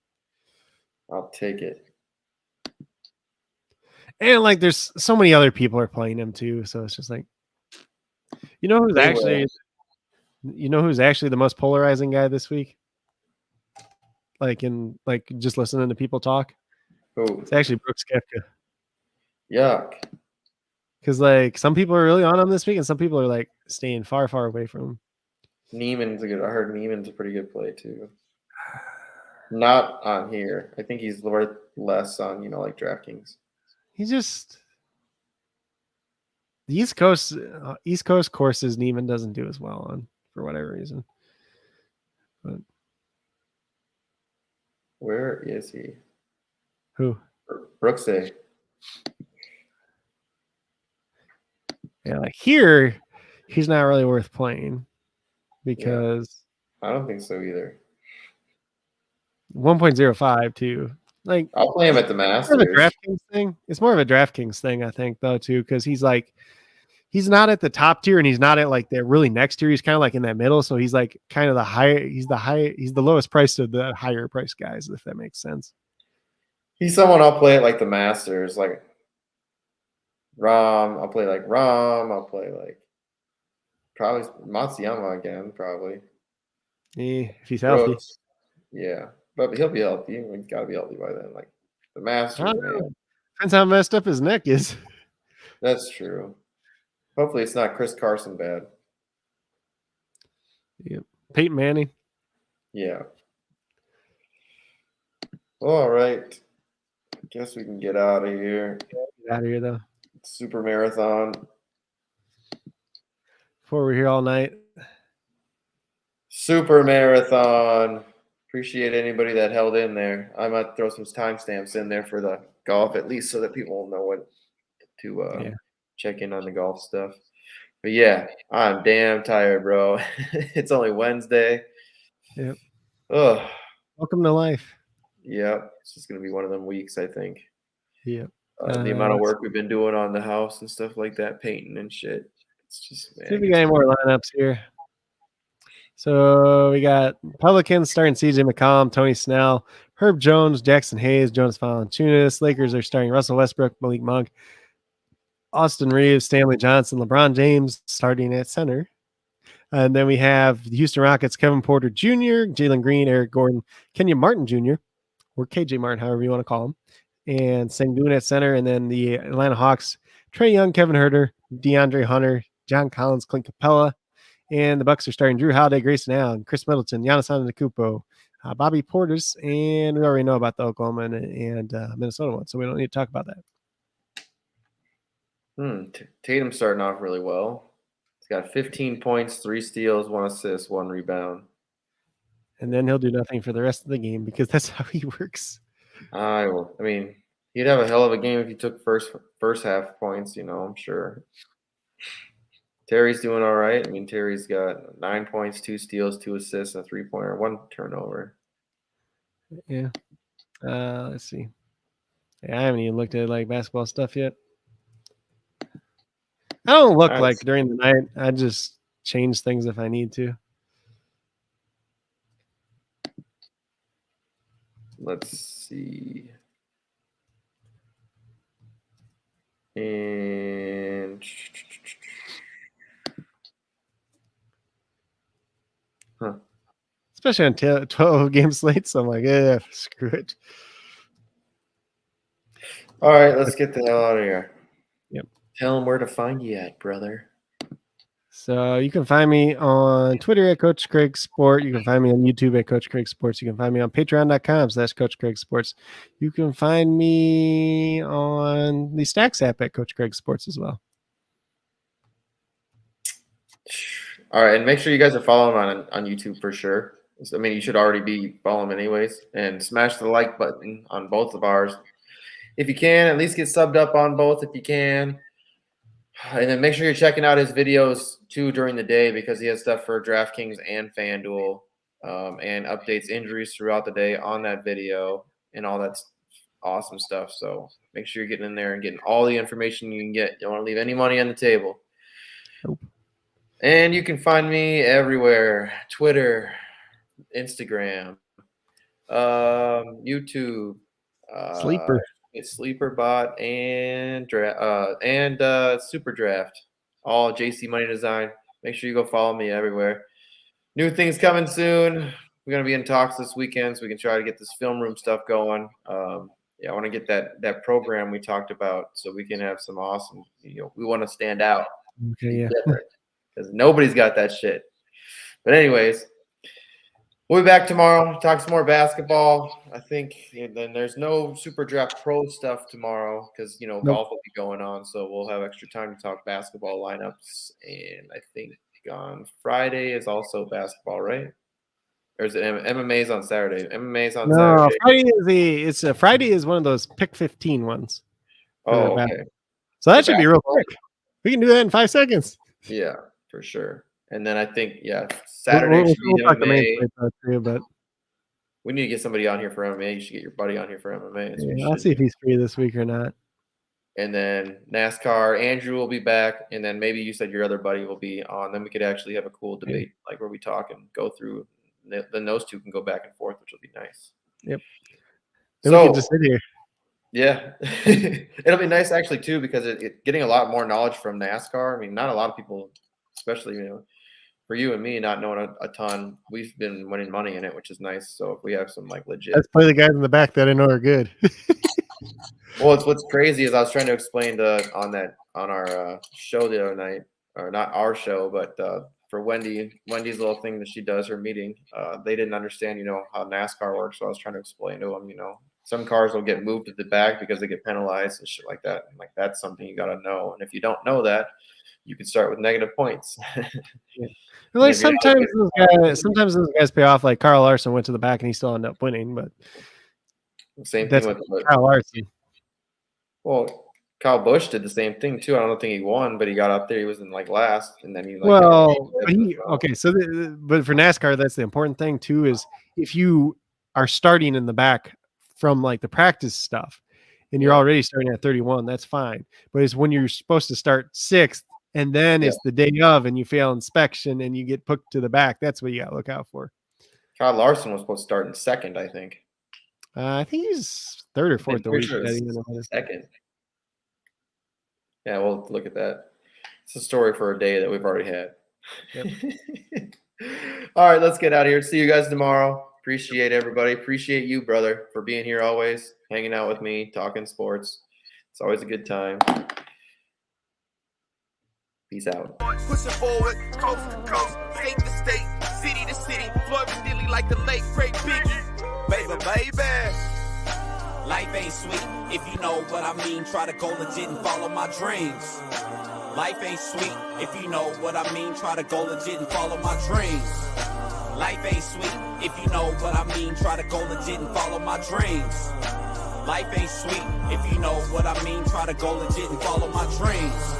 I'll take it. And like, there's so many other people are playing him too, so it's just like, who's actually the most polarizing guy this week? Like just listening to people talk. Oh, It's actually Brooks Koepka. Yuck. Because like some people are really on him this week, and some people are like staying far, far away from him. Neiman's a good. I heard Neiman's a pretty good play too. Not on here. I think he's worth less on like DraftKings. He's just the East Coast courses Neiman doesn't do as well on for whatever reason. But where is he? Who? Brooksy. Yeah, like here, he's not really worth playing because I don't think so either. 1.05 too. Like I'll play him at the Masters. It's more of a DraftKings thing, I think, though, too, because he's not at the top tier and he's not at like the really next tier. He's kind of like in that middle, so he's like kind of the higher. He's the lowest priced of the higher price guys, if that makes sense. He's someone I'll play at like the Masters, like Rahm. I'll play like Rahm. I'll play like probably Matsuyama again, probably. Yeah, if he's healthy. Brooks. Yeah, but he'll be healthy. He's got to be healthy by then. Like the Masters, man. Depends how messed up his neck is. That's true. Hopefully, it's not Chris Carson bad. Yep. Peyton Manning. Yeah. All right. Guess we can get out of here. Get out of here, though. Super marathon. Before we're here all night. Super marathon. Appreciate anybody that held in there. I might throw some timestamps in there for the golf, at least so that people will know what to check in on the golf stuff. But yeah, I'm damn tired, bro. It's only Wednesday. Yep. Ugh. Welcome to life. Yep. It's just going to be one of them weeks, I think. Yep. The amount of work we've been doing on the house and stuff like that, painting and shit. It's just, man. See if we got any more lineups here. So we got Pelicans starting CJ McCollum, Tony Snell, Herb Jones, Jackson Hayes, Jonas Valanciunas. Lakers are starting Russell Westbrook, Malik Monk, Austin Reeves, Stanley Johnson, LeBron James starting at center. And then we have the Houston Rockets, Kevin Porter Jr., Jalen Green, Eric Gordon, Kenya Martin Jr., or KJ Martin, however you want to call him, and Sengun at center. And then the Atlanta Hawks, Trae Young, Kevin Huerter, DeAndre Hunter, John Collins, Clint Capella. And the Bucks are starting Drew Holiday, Grayson Allen, Chris Middleton, Giannis Antetokounmpo, Bobby Portis, and we already know about the Oklahoma and Minnesota one, so we don't need to talk about that. Tatum starting off really well. He's got 15 points, 3 steals, 1 assist, 1 rebound. And then he'll do nothing for the rest of the game because that's how he works. I mean, he'd have a hell of a game if he took first half points, I'm sure. Terry's doing all right. I mean, Terry's got 9 points, 2 steals, 2 assists, a 3-pointer, 1 turnover. Yeah. Let's see. Yeah, I haven't even looked at like basketball stuff yet. I don't look like during the night. I just change things if I need to. Let's see. And especially on 12 game slates, I'm like, yeah, screw it. All right, let's get the hell out of here. Yep. Tell them where to find you at, brother. So you can find me on Twitter at Coach Craig Sport. You can find me on YouTube at Coach Craig Sports. You can find me on patreon.com/Coach Craig Sports. You can find me on the Stacks app at Coach Craig Sports as well. All right, and make sure you guys are following on YouTube for sure. I mean, you should already be following anyways. And smash the like button on both of ours. If you can, at least get subbed up on both if you can. And then make sure you're checking out his videos too during the day because he has stuff for DraftKings and FanDuel and updates injuries throughout the day on that video and all that awesome stuff. So make sure you're getting in there and getting all the information you can get. You don't want to leave any money on the table. Nope. And you can find me everywhere: Twitter, Instagram, YouTube, Sleeper. It's Sleeper Bot and SuperDraft, all JC Money Design. Make sure you go follow me everywhere. New things coming soon. We're gonna be in talks this weekend, so we can try to get this film room stuff going. Yeah, I want to get that program we talked about, so we can have some awesome. We want to stand out. Okay, yeah. Because nobody's got that shit. But anyways. We'll be back tomorrow, talk some more basketball. I think then there's no SuperDraft Pro stuff tomorrow because, golf will be going on. So we'll have extra time to talk basketball lineups. And I think on Friday is also basketball, right? Or is it MMA's on Saturday? MMA's on Saturday. Friday is one of those pick 15 ones. Oh, okay. So that should be real quick. We can do that in 5 seconds. Yeah, for sure. And then I think, Saturday should be MMA. But we need to get somebody on here for MMA. You should get your buddy on here for MMA. Yeah, I'll see if he's free this week or not. And then NASCAR, Andrew will be back. And then maybe you said your other buddy will be on. Then we could actually have a cool debate, like where we talk and go through. Then those two can go back and forth, which will be nice. Yep. Then we can just sit here. Yeah. It'll be nice actually too, because it getting a lot more knowledge from NASCAR. I mean, not a lot of people, especially, for you and me not knowing a ton, we've been winning money in it, which is nice. So if we have some legit, let's play the guys in the back that I know are good. Well, what's crazy is I was trying to explain on our show the other night, or not our show, but for Wendy's little thing that she does, her meeting, they didn't understand, how NASCAR works. So I was trying to explain to them, some cars will get moved to the back because they get penalized and shit like that. And that's something you got to know. And if you don't know that, you can start with negative points. Yeah. Like sometimes those guys pay off. Like Carl Larson went to the back and he still ended up winning, but same thing with Carl Larson. Well, Kyle Busch did the same thing too. I don't think he won, but he got up there. He was in last, and then he but for NASCAR, that's the important thing too. Is if you are starting in the back from the practice stuff, and you're already starting at 31, that's fine. But it's when you're supposed to start 6th. And then it's the day of, and you fail inspection, and you get put to the back. That's what you got to look out for. Kyle Larson was supposed to start in 2nd, I think. I think he's 3rd or 4th. Second. Yeah, we'll look at that. It's a story for a day that we've already had. Yep. All right, let's get out of here. See you guys tomorrow. Appreciate everybody. Appreciate you, brother, for being here always, hanging out with me, talking sports. It's always a good time. Peace out. Pushing forward, coast to coast, state to state, city to city, Floyd Dilly like the late great Biggie. Baby. Life ain't sweet if you know what I mean. Try to go legit and follow my dreams. Life ain't sweet if you know what I mean. Try to go legit and follow my dreams. Life ain't sweet if you know what I mean. Try to go legit and follow my dreams. Life ain't sweet if you know what I mean. Try to go legit and follow my dreams.